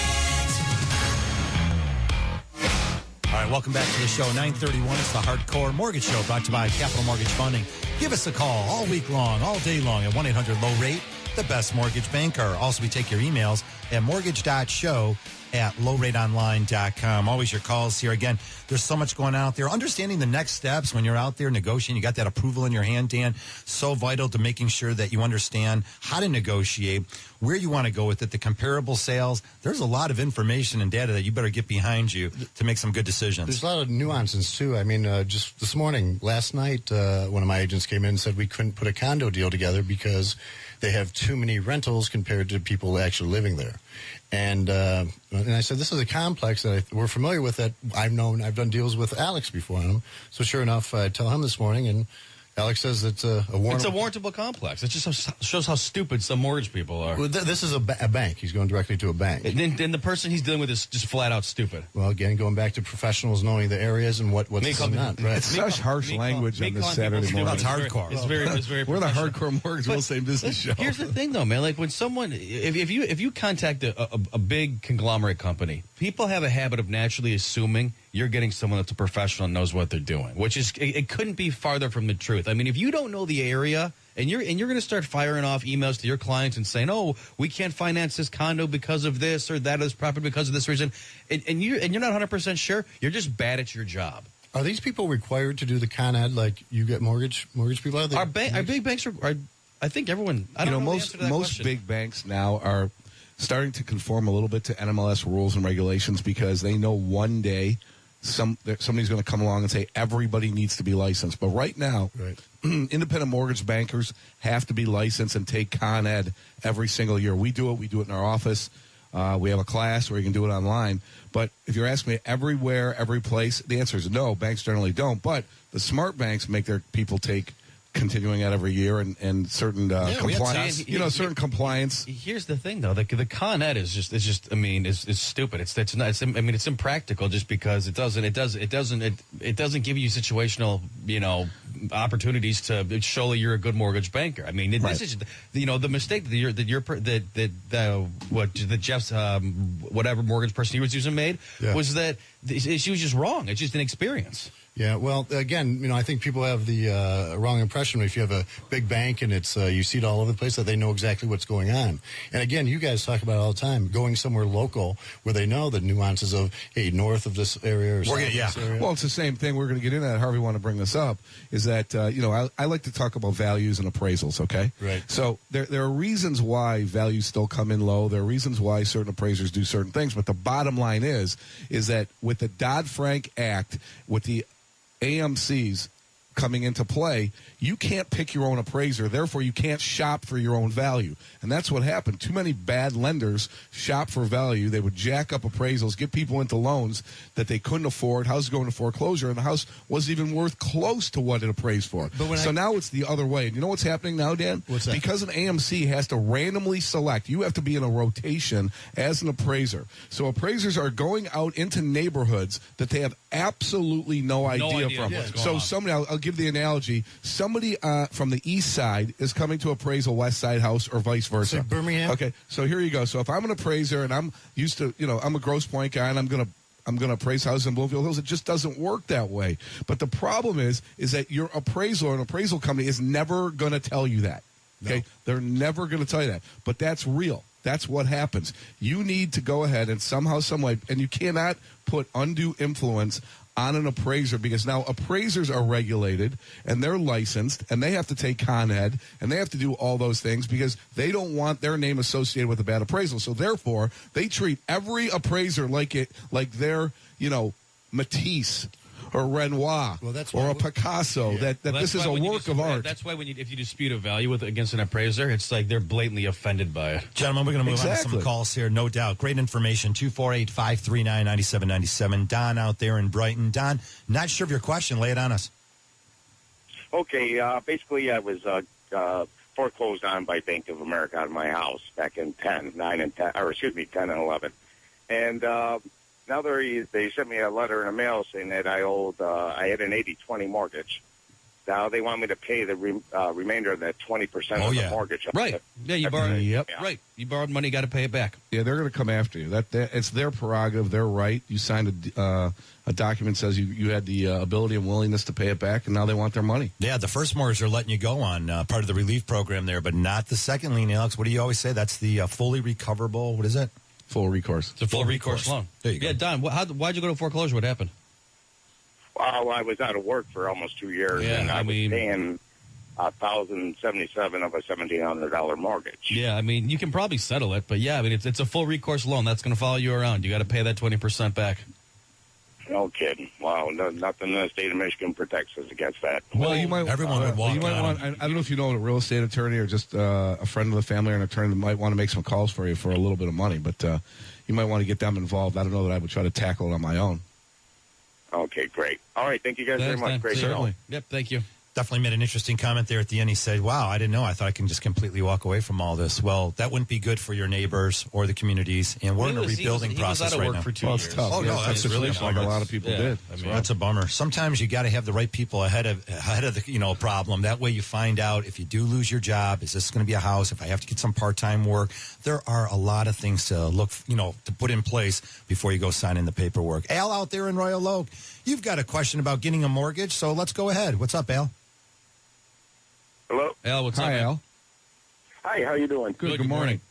All right, welcome back to the show. 9:31. It's the Hardcore Mortgage Show, brought to you by Capital Mortgage Funding. Give us a call all week long, all day long at 1-800-LOW-RATE, the best mortgage banker. Also, we take your emails at mortgage.show@lowrateonline.com. Always your calls here. Again, there's so much going on out there. Understanding the next steps when you're out there negotiating, you got that approval in your hand, Dan. So vital to making sure that you understand how to negotiate, where you want to go with it, the comparable sales. There's a lot of information and data that you better get behind you to make some good decisions. There's a lot of nuances, too. I mean, just this morning, last night, one of my agents came in and said we couldn't put a condo deal together because they have too many rentals compared to people actually living there. And I said, this is a complex that we're familiar with, that I've done deals with Alex before on them. So sure enough, I tell him this morning, and Alex says it's a warrantable. It's a warrantable complex. It just shows how stupid some mortgage people are. Well, this is a bank. He's going directly to a bank. And the person he's dealing with is just flat out stupid. Well, again, going back to professionals knowing the areas and what's not. Right. It's such harsh language on this Saturday morning. It's hardcore. It's very We're the Hardcore Mortgage Real Estate Business Show. Here's the thing, though, man. Like when someone, if you contact a big conglomerate company, people have a habit of naturally assuming you're getting someone that's a professional and knows what they're doing, which is it couldn't be farther from the truth. I mean, if you don't know the area and you're going to start firing off emails to your clients and saying, "Oh, we can't finance this condo because of this or that is property because of this reason," and you're not 100% sure, you're just bad at your job. Are these people required to do the Con Ed like you get mortgage people out there? Our big banks are. I think everyone. I don't know the answer to that most question. big banks now are starting to conform a little bit to NMLS rules and regulations because they know one day somebody's going to come along and say everybody needs to be licensed. But right now, independent mortgage bankers have to be licensed and take Con Ed every single year. We do it. We do it in our office. We have a class where you can do it online. But if you're asking me everywhere, every place, the answer is no. Banks generally don't. But the smart banks make their people take continuing ed every year and certain compliance. Certain compliance. Here's the thing, though: the Con Ed is just. I mean, is stupid. It's not. I mean, it's impractical just because it doesn't give you situational, opportunities to show that you're a good mortgage banker. I mean, this is the mistake that Jeff's whatever mortgage person he was using made was that she was just wrong. It's just an experience. Yeah, well, again, I think people have the wrong impression if you have a big bank and it's you see it all over the place that they know exactly what's going on. And again, you guys talk about it all the time, going somewhere local where they know the nuances of, hey, north of this area or south of this area. Well, it's the same thing. We're going to get into that. Harvey want to bring this up is that, I like to talk about values and appraisals, okay? Right. So there are reasons why values still come in low. There are reasons why certain appraisers do certain things. But the bottom line is that with the Dodd-Frank Act, with the AMC's coming into play, you can't pick your own appraiser. Therefore, you can't shop for your own value. And that's what happened. Too many bad lenders shop for value. They would jack up appraisals, get people into loans that they couldn't afford. House going to foreclosure, and the house wasn't even worth close to what it appraised for. So now it's the other way. And you know what's happening now, Dan? What's that? Because an AMC has to randomly select, you have to be in a rotation as an appraiser. So appraisers are going out into neighborhoods that they have absolutely no idea from. So somebody, I'll give the analogy. Somebody from the east side is coming to appraise a west side house or vice versa. So Birmingham? Okay, so here you go. So if I'm an appraiser and I'm used to, I'm a Grosse Pointe guy and I'm going to appraise houses in Bloomfield Hills, it just doesn't work that way. But the problem is that your appraisal or an appraisal company is never going to tell you that. Okay, no. They're never going to tell you that. But that's real. That's what happens. You need to go ahead and somehow, some way, and you cannot put undue influence on an appraiser, because now appraisers are regulated and they're licensed and they have to take Con Ed and they have to do all those things because they don't want their name associated with a bad appraisal. So therefore, they treat every appraiser like they're, Matisse or Renoir or a Picasso, that this is a work of art. That's why if you dispute a value against an appraiser, it's like they're blatantly offended by it. Gentlemen, we're going to move on to some calls here, no doubt. Great information, 248-539-9797. Don out there in Brighton. Don, not sure of your question. Lay it on us. Okay, basically I was foreclosed on by Bank of America on my house back in 10 and 11. And now they sent me a letter in the mail saying that I had an 80-20 mortgage. Now they want me to pay the remainder of that 20% of the mortgage. Right. Yeah, you borrowed. Right. You borrowed money, got to pay it back. Yeah, they're going to come after you. That it's their prerogative, their right. You signed a document that says you had the ability and willingness to pay it back, and now they want their money. Yeah, the first mortgage they're letting you go on, part of the relief program there, but not the second lien, Alex. What do you always say? That's the fully recoverable. What is it? Full recourse. It's a full recourse loan. There you go. Yeah, Don, why'd you go to foreclosure? What happened? Well, I was out of work for almost 2 years, and I was paying $1,077 of a $1,700 mortgage. Yeah, you can probably settle it, but it's a full recourse loan. That's going to follow you around. You got to pay that 20% back. No kidding. Wow, nothing in the state of Michigan protects us against that. Well, everyone would walk out. I don't know if you know a real estate attorney or just a friend of the family or an attorney that might want to make some calls for you for a little bit of money, but you might want to get them involved. I don't know that I would try to tackle it on my own. Okay, great. All right, thank you guys very much. Great. Certainly. Yep, thank you. Definitely made an interesting comment there at the end. He said, wow, I didn't know. I thought I can just completely walk away from all this. Well, that wouldn't be good for your neighbors or the communities. And we're in a rebuilding process right now. For 2 years. It's tough. Oh, no, that's really like a lot of people did. That's a bummer. Sometimes you got to have the right people ahead of the problem. That way you find out if you do lose your job, is this going to be a house? If I have to get some part-time work, there are a lot of things to look, to put in place before you go sign in the paperwork. Al out there in Royal Oak, you've got a question about getting a mortgage, so let's go ahead. What's up, Al? Hello? Al, what's up? Hi, Al. Hi, how you doing? Good morning.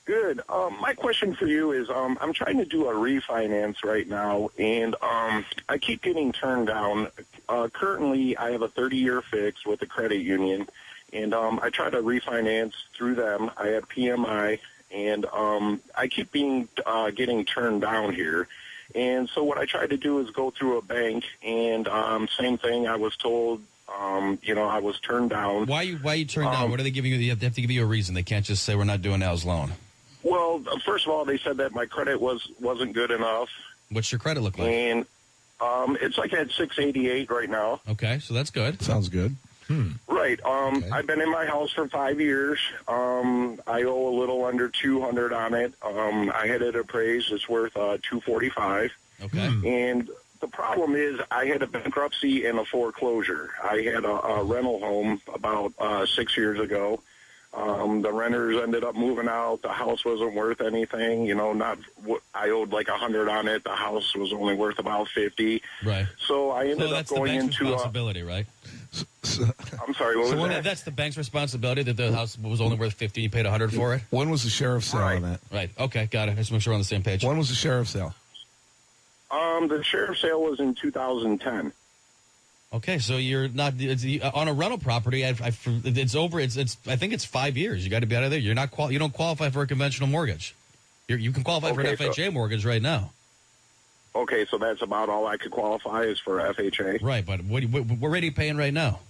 Good. My question for you is I'm trying to do a refinance right now, and I keep getting turned down. Currently, I have a 30-year fix with a credit union, and I try to refinance through them. I have PMI, and I keep getting turned down here. And so what I try to do is go through a bank, and same thing, I was told I was turned down. Why you turned down? What are they giving you? They have to give you a reason. They can't just say we're not doing Al's loan. Well, first of all, they said that my credit wasn't good enough. What's your credit look like? And it's like at 688 right now. Okay, so that's good. Sounds good. Right. Okay. I've been in my house for 5 years. I owe a little under $200 on it. I had it appraised. It's worth $245. Okay. And the problem is I had a bankruptcy and a foreclosure. I had a rental home about 6 years ago. The renters ended up moving out. The house wasn't worth anything. I owed like $100 on it. The house was only worth about $50. Right. So I ended up going into into responsibility, right? I'm sorry. What was that? That's the bank's responsibility that the house was only worth $50. You paid $100 for it. When was the sheriff's sale on that? Right. Okay. Got it. Just make sure we're on the same page. When was the sheriff's sale? The sheriff's sale was in 2010. Okay, so you're not on a rental property. It's over. It's. I think it's 5 years. You got to be out of there. You're not. You don't qualify for a conventional mortgage. You can qualify for an FHA mortgage right now. Okay, so that's about all I could qualify is for FHA. Right, but what rate are you paying right now?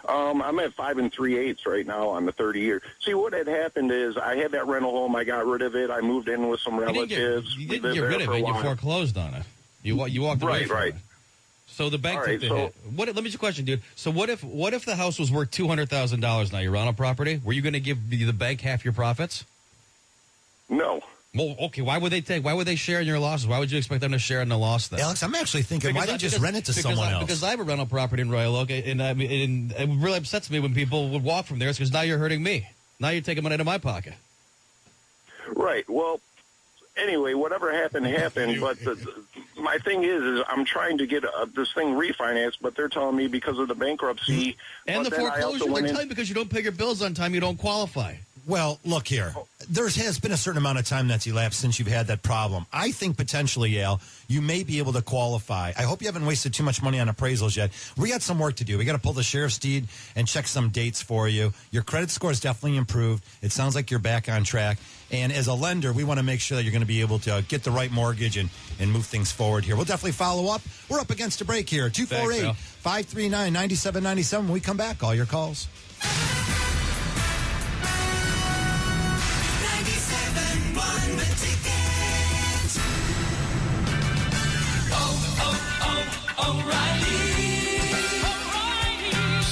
I'm at 5 3/8 right now on the 30-year. See, what had happened is I had that rental home. I got rid of it. I moved in with some relatives. You didn't get rid of it. You foreclosed on it. You walked away from it. So the bank took the hit. Let me just question, dude. So what if the house was worth $200,000 now? You're on a property. Were you going to give the bank half your profits? No. Well, okay. Why would they share in your losses? Why would you expect them to share in the loss then? Alex, I'm actually thinking, why don't you just rent it to someone else? Because I have a rental property in Royal Oak, and it really upsets me when people would walk from there. It's because now you're hurting me. Now you're taking money out of my pocket. Right. Well, anyway, whatever happened, happened. But my thing is I'm trying to get this thing refinanced, but they're telling me because of the bankruptcy. And the foreclosure, they're telling you because you don't pay your bills on time, you don't qualify. Well, look here. There has been a certain amount of time that's elapsed since you've had that problem. I think potentially, Al, you may be able to qualify. I hope you haven't wasted too much money on appraisals yet. We got some work to do. We got to pull the sheriff's deed and check some dates for you. Your credit score is definitely improved. It sounds like you're back on track. And as a lender, we want to make sure that you're going to be able to get the right mortgage and move things forward here. We'll definitely follow up. We're up against a break here. 248-539-9797. When we come back, all your calls.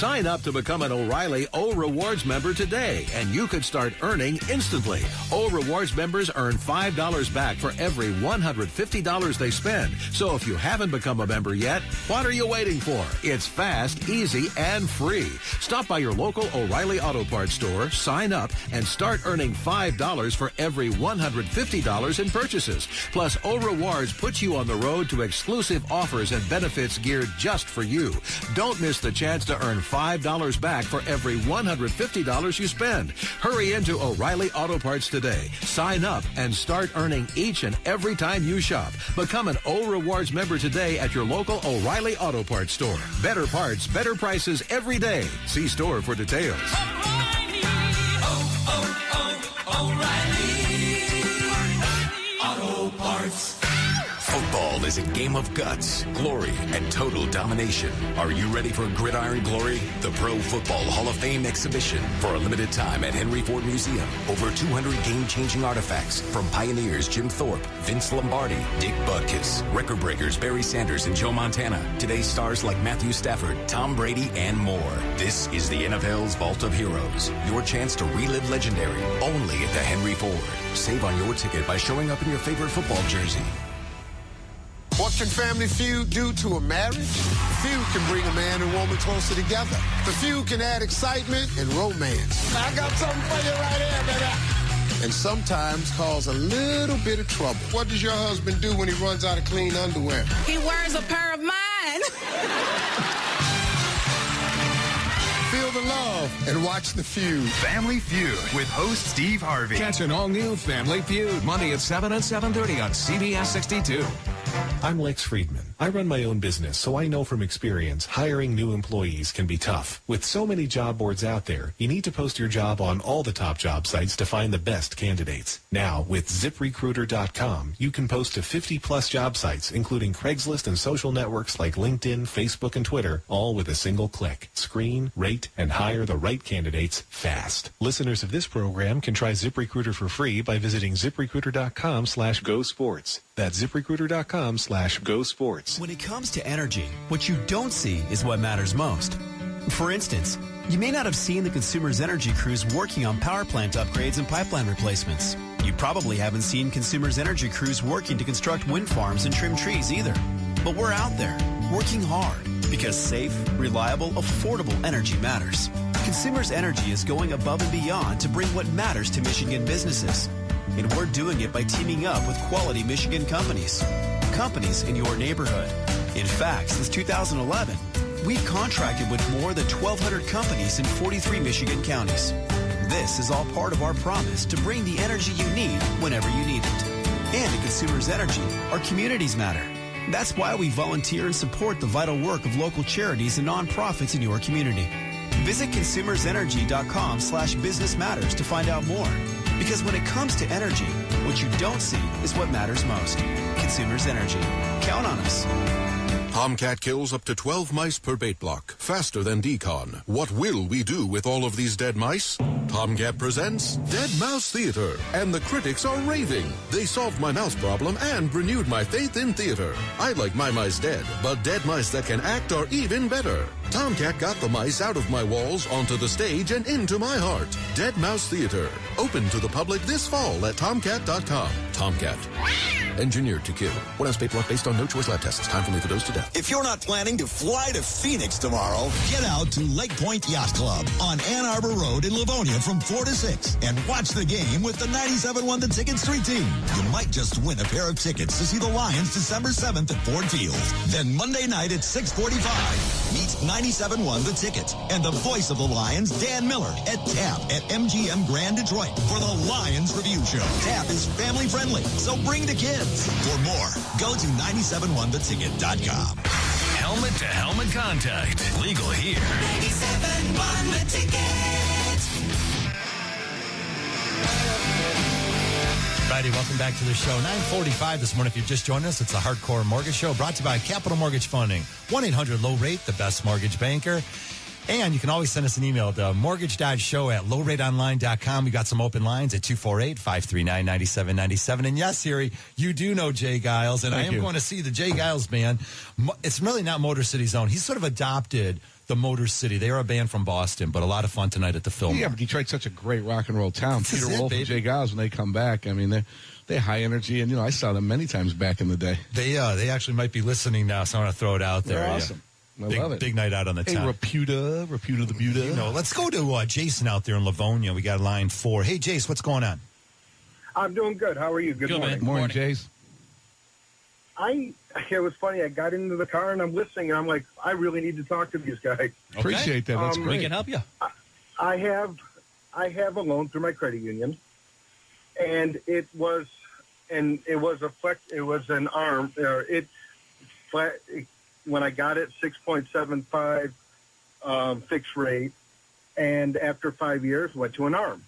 Sign up to become an O'Reilly O Rewards member today, and you could start earning instantly. O Rewards members earn $5 back for every $150 they spend. So if you haven't become a member yet, what are you waiting for? It's fast, easy, and free. Stop by your local O'Reilly Auto Parts store, sign up, and start earning $5 for every $150 in purchases. Plus, O Rewards puts you on the road to exclusive offers and benefits geared just for you. Don't miss the chance to earn $5 back for every $150 you spend. Hurry into O'Reilly Auto Parts today. Sign up and start earning each and every time you shop. Become an O Rewards member today at your local O'Reilly Auto Parts store. Better parts, better prices every day. See store for details. O'Reilly Auto Parts. Football is a game of guts, glory, and total domination. Are you ready for Gridiron Glory? The Pro Football Hall of Fame exhibition for a limited time at Henry Ford Museum. Over 200 game-changing artifacts from pioneers Jim Thorpe, Vince Lombardi, Dick Butkus, record breakers Barry Sanders and Joe Montana, today's stars like Matthew Stafford, Tom Brady, and more. This is the NFL's Vault of Heroes. Your chance to relive legendary only at the Henry Ford. Save on your ticket by showing up in your favorite football jersey. What can Family Feud do to a marriage? Feud can bring a man and woman closer together. The Feud can add excitement and romance. I got something for you right here, baby. And sometimes cause a little bit of trouble. What does your husband do when he runs out of clean underwear? He wears a pair of mine. Feel the love and watch The Feud. Family Feud with host Steve Harvey. Catch an all-new Family Feud Monday at 7 and 7:30 on CBS 62. I'm Lex Friedman. I run my own business, so I know from experience hiring new employees can be tough. With so many job boards out there, you need to post your job on all the top job sites to find the best candidates. Now, with ZipRecruiter.com, you can post to 50-plus job sites, including Craigslist and social networks like LinkedIn, Facebook, and Twitter, all with a single click. Screen, rate, and hire the right candidates fast. Listeners of this program can try ZipRecruiter for free by visiting ZipRecruiter.com/GoSports. That's ZipRecruiter.com/GoSports. When it comes to energy, what you don't see is what matters most. For instance, you may not have seen the Consumers Energy crews working on power plant upgrades and pipeline replacements. You probably haven't seen Consumers Energy crews working to construct wind farms and trim trees either. But we're out there, working hard, because safe, reliable, affordable energy matters. Consumers Energy is going above and beyond to bring what matters to Michigan businesses. And we're doing it by teaming up with quality Michigan companies. Companies in your neighborhood. In fact, since 2011, we've contracted with more than 1,200 companies in 43 Michigan counties. This is all part of our promise to bring the energy you need whenever you need it. And at Consumers Energy, our communities matter. That's why we volunteer and support the vital work of local charities and nonprofits in your community. Visit consumersenergy.com/business matters to find out more. Because when it comes to energy, what you don't see is what matters most. Consumers Energy. Count on us. Tomcat kills up to 12 mice per bait block, faster than Decon. What will we do with all of these dead mice? Tomcat presents Dead Mouse Theater, and the critics are raving. They solved my mouse problem and renewed my faith in theater. I like my mice dead, but dead mice that can act are even better. Tomcat got the mice out of my walls, onto the stage, and into my heart. Dead Mouse Theater, open to the public this fall at tomcat.com. Tomcat, engineered to kill. One ounce bait block based on no choice lab tests. Time for lethal dose to death. If you're not planning to fly to Phoenix tomorrow, get out to Lake Point Yacht Club on Ann Arbor Road in Livonia from 4 to 6 and watch the game with the 97.1 The Ticket Street Team. You might just win a pair of tickets to see the Lions December 7th at Ford Field. Then Monday night at 6:45, meet 97.1 The Ticket and the voice of the Lions, Dan Miller, at TAP at MGM Grand Detroit for the Lions Review Show. TAP is family friendly, so bring the kids. For more, go to 971theticket.com. Helmet to helmet contact. Legal here. 97.1 The Ticket. Friday, welcome back to the show. 9:45 this morning. If you're just joining us, it's the Hardcore Mortgage Show brought to you by Capital Mortgage Funding. 1-800-LOW-RATE, the best mortgage banker. And you can always send us an email to mortgage.show@lowrateonline.com. We got some open lines at 248-539-9797. And yes, Siri, you do know Jay Giles, and I am going to see the Jay Giles band. It's really not Motor City's own. He's sort of adopted the Motor City. They are a band from Boston, but a lot of fun tonight at the Fillmore. Yeah, but Detroit's such a great rock and roll town. This is Peter it, Wolf baby. and Jay Giles, when they come back, I mean, they're high energy, and, I saw them many times back in the day. They actually might be listening now, so I want to throw it out there. They're awesome. I love it. Big night out on the town. Hey, Reputa the Buta. Let's go to Jason out there in Livonia. We got line 4. Hey, Jace, what's going on? I'm doing good. How are you? Good morning. Morning, Jace. It was funny. I got into the car and I'm listening, and I'm like, I really need to talk to these guys. Appreciate that. That's great. We can help you. I have a loan through my credit union, and it was an arm. When I got it, 6.75 fixed rate, and after 5 years, went to an ARM,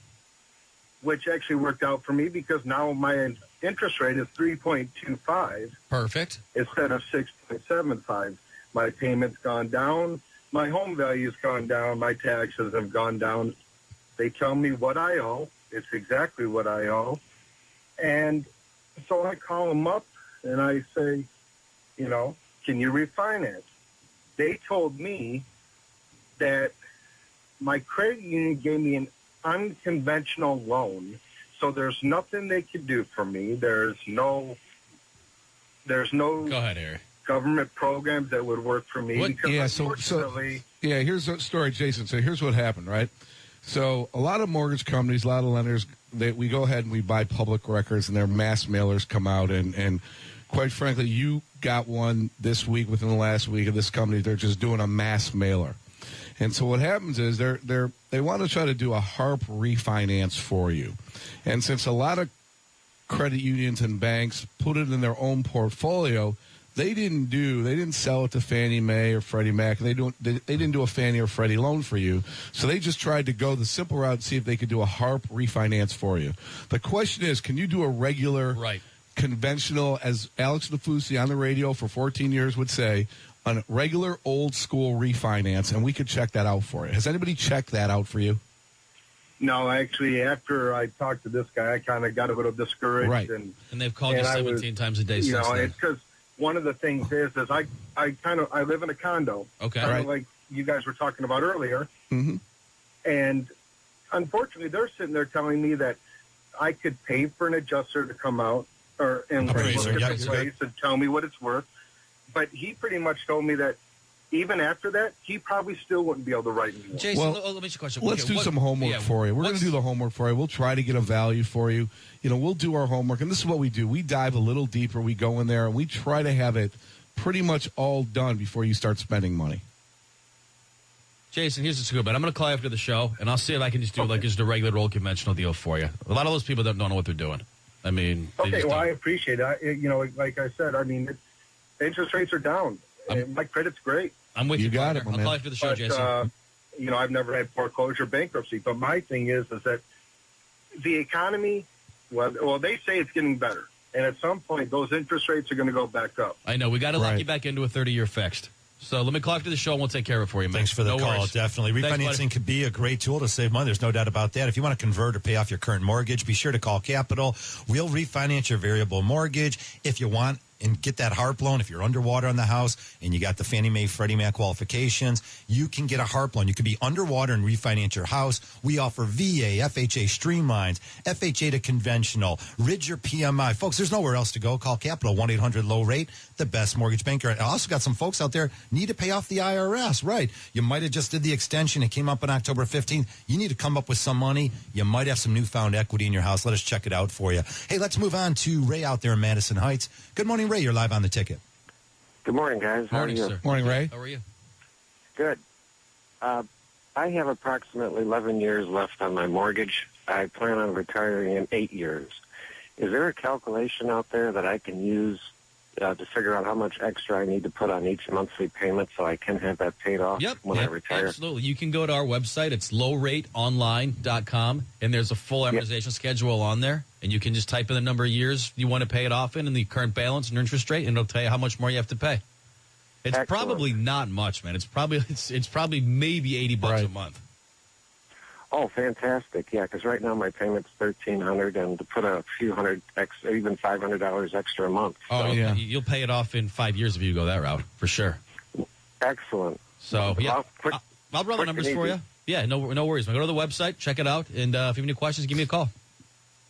which actually worked out for me because now my interest rate is 3.25. Perfect. Instead of 6.75. My payment's gone down. My home value's gone down. My taxes have gone down. They tell me what I owe. It's exactly what I owe. And so I call them up and I say, can you refinance? They told me that my credit union gave me an unconventional loan, so there's nothing they could do for me. There's no Go ahead, Eric. Government programs that would work for me. Because here's the story, Jason. So here's what happened, right? So a lot of mortgage companies, a lot of lenders, we go ahead and we buy public records, and their mass mailers come out, and quite frankly, you got one this week within the last week of this company. They're just doing a mass mailer. And so what happens is they want to try to do a HARP refinance for you. And since a lot of credit unions and banks put it in their own portfolio, they didn't sell it to Fannie Mae or Freddie Mac. They didn't do a Fannie or Freddie loan for you. So they just tried to go the simple route and see if they could do a HARP refinance for you. The question is, can you do a regular conventional, as Alex Nafusi on the radio for 14 years would say, a regular old school refinance, and we could check that out for you. Has anybody checked that out for you? No, actually, after I talked to this guy, I kind of got a little discouraged. Right. And they've called you 17 times a day since then. It's because one of the things is I live in a condo. Okay. Kind of like you guys were talking about earlier. Mm-hmm. And unfortunately, they're sitting there telling me that I could pay for an adjuster to come out and look at the place and tell me what it's worth. But he pretty much told me that even after that, he probably still wouldn't be able to write me one. Jason, let me ask you a question. Let's do some homework for you. We're going to do the homework for you. We'll try to get a value for you. We'll do our homework. And this is what we do. We dive a little deeper. We go in there, and we try to have it pretty much all done before you start spending money. Jason, here's the scoop. I'm going to call you after the show, and I'll see if I can just do just a regular old conventional deal for you. A lot of those people don't know what they're doing. I mean, I appreciate it. Like I said, the interest rates are down. My credit's great. I'm with you. You got partner. it, I'll call you after the show, but, Jason. I've never had foreclosure bankruptcy, but my thing is that the economy, well, they say it's getting better. And at some point, those interest rates are going to go back up. I know. We got to lock you back into a 30-year fixed. So let me call after the show, and we'll take care of it for you, man. Thanks for the call. Worries. Definitely. Thanks, Refinancing could be a great tool to save money. There's no doubt about that. If you want to convert or pay off your current mortgage, be sure to call Capital. We'll refinance your variable mortgage. If you want and get that HARP loan, if you're underwater on the house and you got the Fannie Mae, Freddie Mac qualifications, you can get a HARP loan. You could be underwater and refinance your house. We offer VA, FHA streamlines, FHA to conventional, RIDGE or PMI. Folks, there's nowhere else to go. Call Capital, 1-800-LOW-RATE, the best mortgage banker. I also got some folks out there need to pay off the IRS. Right. You might have just did the extension. It came up on October 15th. You need to come up with some money. You might have some newfound equity in your house. Let us check it out for you. Hey, let's move on to Ray out there in Madison Heights. Good morning, Ray. You're live on the ticket. Good morning, guys. How Morning, are you? sir. Morning, Ray. How are you? Good. I have approximately 11 years left on my mortgage. I plan on retiring in 8 years. Is there a calculation out there that I can use to figure out how much extra I need to put on each monthly payment so I can have that paid off when I retire? Absolutely. You can go to our website. It's lowrateonline.com, and there's a full amortization schedule on there. And you can just type in the number of years you want to pay it off in and the current balance and interest rate, and it'll tell you how much more you have to pay. It's probably not much, man. It's probably maybe $80 a month. Oh, fantastic! Yeah, because right now my payment's $1,300, and to put a few hundred extra, even $500 extra a month. Oh, yeah. You'll pay it off in 5 years if you go that route, for sure. Excellent. So, yeah, I'll run the numbers for you. Yeah, no worries, man. Go to the website, check it out, and if you have any questions, give me a call.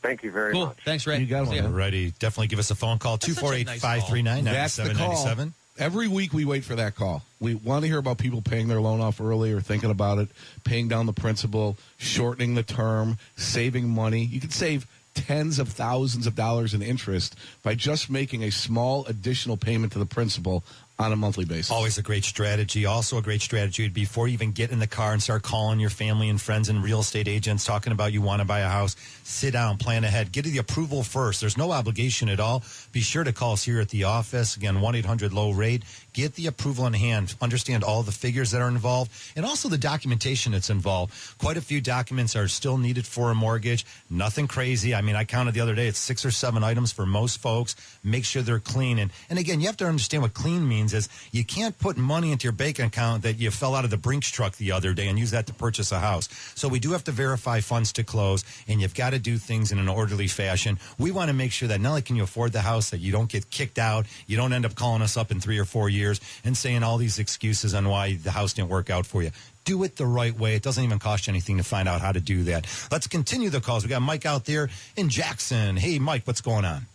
Thank you very much. Thanks, Ray. You got one. Righty. Definitely give us a phone call, 248-539-9797. That's the call. Every week we wait for that call. We want to hear about people paying their loan off early or thinking about it, paying down the principal, shortening the term, saving money. You could save tens of thousands of dollars in interest by just making a small additional payment to the principal on a monthly basis. Always a great strategy. Also a great strategy would be before you even get in the car and start calling your family and friends and real estate agents talking about you want to buy a house, sit down, plan ahead, get the approval first. There's no obligation at all. Be sure to call us here at the office. Again, 1-800-LOW-RATE. Get the approval in hand. Understand all the figures that are involved and also the documentation that's involved. Quite a few documents are still needed for a mortgage. Nothing crazy. I mean, I counted the other day. It's 6 or 7 items for most folks. Make sure they're clean. And again, you have to understand what clean means is you can't put money into your bank account that you fell out of the Brinks truck the other day and use that to purchase a house. So we do have to verify funds to close, and you've got to do things in an orderly fashion. We want to make sure that not only can you afford the house, that you don't get kicked out, you don't end up calling us up in 3 or 4 years and saying all these excuses on why the house didn't work out for you. Do it the right way. It doesn't even cost you anything to find out how to do that. Let's continue the calls. We got Mike out there in Jackson. Hey, Mike, what's going on?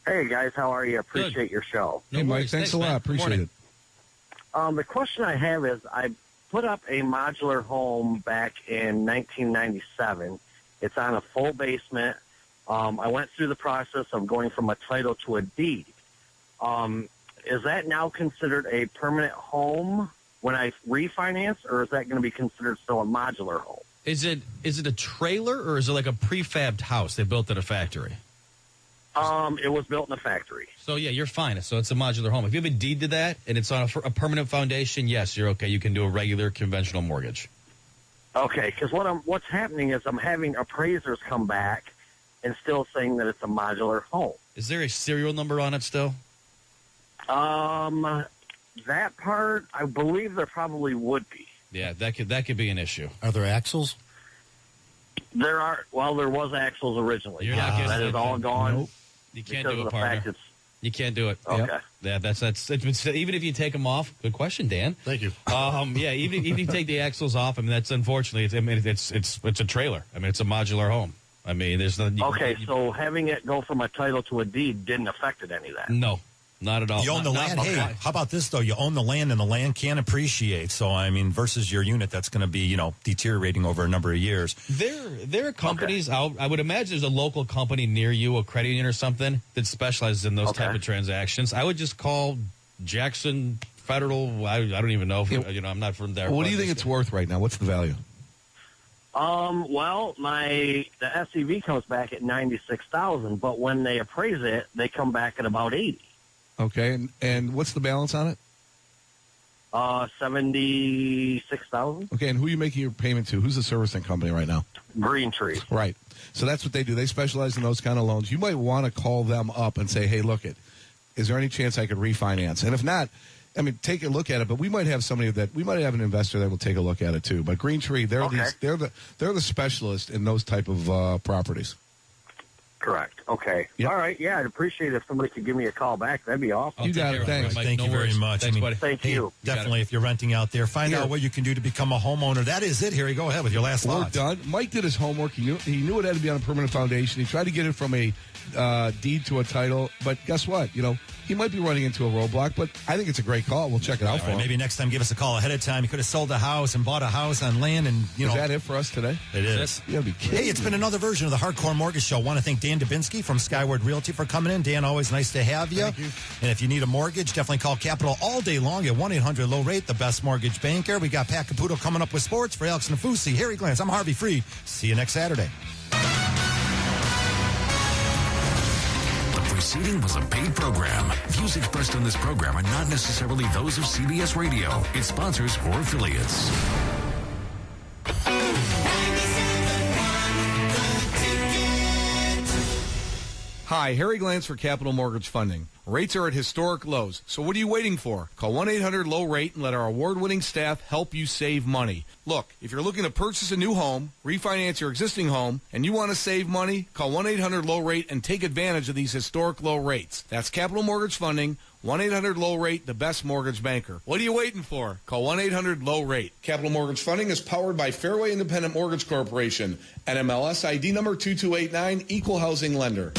Hey, guys, how are you? Appreciate your show. Hey, Mike, thanks a lot. Appreciate it. The question I have is I put up a modular home back in 1997. It's on a full basement. I went through the process of going from a title to a deed. Is that now considered a permanent home when I refinance, or is that going to be considered still a modular home? Is it a trailer, or is it like a prefabbed house they built at a factory? It was built in a factory. So, yeah, you're fine. So it's a modular home. If you have a deed to that and it's on a permanent foundation, yes, you're okay. You can do a regular conventional mortgage. Okay, because what's happening is I'm having appraisers come back and still saying that it's a modular home. Is there a serial number on it still? That part, I believe there probably would be. Yeah, that could be an issue. Are there axles? There was axles originally. You're not getting that is all gone. Nope. You can't do it, partner. You can't do it. Okay. Yeah, that's even if you take them off. Good question, Dan. Thank you. Yeah, even if you take the axles off, I mean that's unfortunately. It's a trailer. I mean it's a modular home. I mean there's nothing. Okay, so having it go from a title to a deed didn't affect any of that. No. Not at all. You own the land. Hey, how about this, though? You own the land, and the land can appreciate. So, I mean, versus your unit, that's going to be, deteriorating over a number of years. There are companies, I would imagine there's a local company near you, a credit union or something, that specializes in those type of transactions. I would just call Jackson Federal. I don't even know. I'm not from there. What do you think it's worth right now? What's the value? Well, the SEV comes back at $96,000, but when they appraise it, they come back at about $80,000. Okay, and what's the balance on it? $76,000. Okay, and who are you making your payment to? Who's the servicing company right now? Green Tree. Right. So that's what they do. They specialize in those kind of loans. You might want to call them up and say, hey, look, is there any chance I could refinance? And if not, I mean, take a look at it. But we might have we might have an investor that will take a look at it too. But Green Tree, they're the specialist in those type of properties. Correct. Okay. Yep. All right. Yeah, I'd appreciate it if somebody could give me a call back. That'd be awesome. You got it. Thanks. Thank you very much. Thanks, buddy. Thank you. Definitely, if you're renting out there, find out what you can do to become a homeowner. That is it. Here you go ahead with your last Work lot. done. Mike did his homework. He knew it had to be on a permanent foundation. He tried to get it from a deed to a title. But guess what? You know, he might be running into a roadblock, but I think it's a great call. We'll check it out for him. Maybe next time give us a call ahead of time. You could have sold a house and bought a house on land, and Is that it for us today? It is. You gotta be kidding. Hey, it's been another version of the Hardcore Mortgage Show. I want to thank Dan Dubinsky from Skyward Realty for coming in. Dan, always nice to have you. Thank you. And if you need a mortgage, definitely call Capital all day long at 1-800-LOW-RATE, the best mortgage banker. We got Pat Caputo coming up with sports. For Alex Nafusi, Harry Glantz, I'm Harvey Freed. See you next Saturday. The preceding was a paid program. Views expressed on this program are not necessarily those of CBS Radio, its sponsors, or affiliates. Hi, Harry Glantz for Capital Mortgage Funding. Rates are at historic lows, so what are you waiting for? Call 1-800-LOW-RATE and let our award-winning staff help you save money. Look, if you're looking to purchase a new home, refinance your existing home, and you want to save money, call 1-800-LOW-RATE and take advantage of these historic low rates. That's Capital Mortgage Funding, 1-800-LOW-RATE, the best mortgage banker. What are you waiting for? Call 1-800-LOW-RATE. Capital Mortgage Funding is powered by Fairway Independent Mortgage Corporation, NMLS ID number 2289, Equal Housing Lender.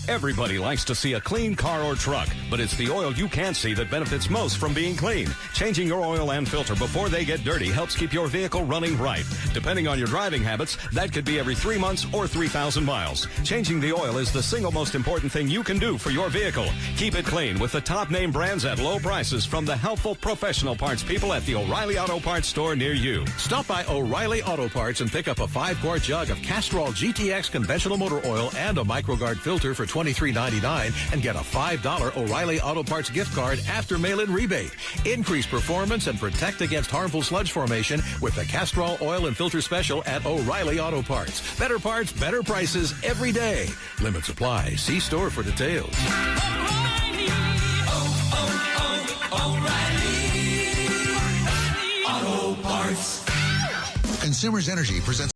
Everybody likes to see a clean car or truck, but it's the oil you can't see that benefits most from being clean. Changing your oil and filter before they get dirty helps keep your vehicle running right. Depending on your driving habits, that could be every 3 months or 3,000 miles. Changing the oil is the single most important thing you can do for your vehicle. Keep it clean with the top name brands at low prices from the helpful professional parts people at the O'Reilly Auto Parts store near you. Stop by O'Reilly Auto Parts and pick up a 5-quart jug of Castrol GTX conventional motor oil and a MicroGuard filter for $23.99 and get a $5 O'Reilly Auto Parts gift card after mail-in rebate. Increase performance and protect against harmful sludge formation with the Castrol Oil and Filter Special at O'Reilly Auto Parts. Better parts, better prices every day. Limits apply. See store for details. O'Reilly Auto Parts. Consumers Energy presents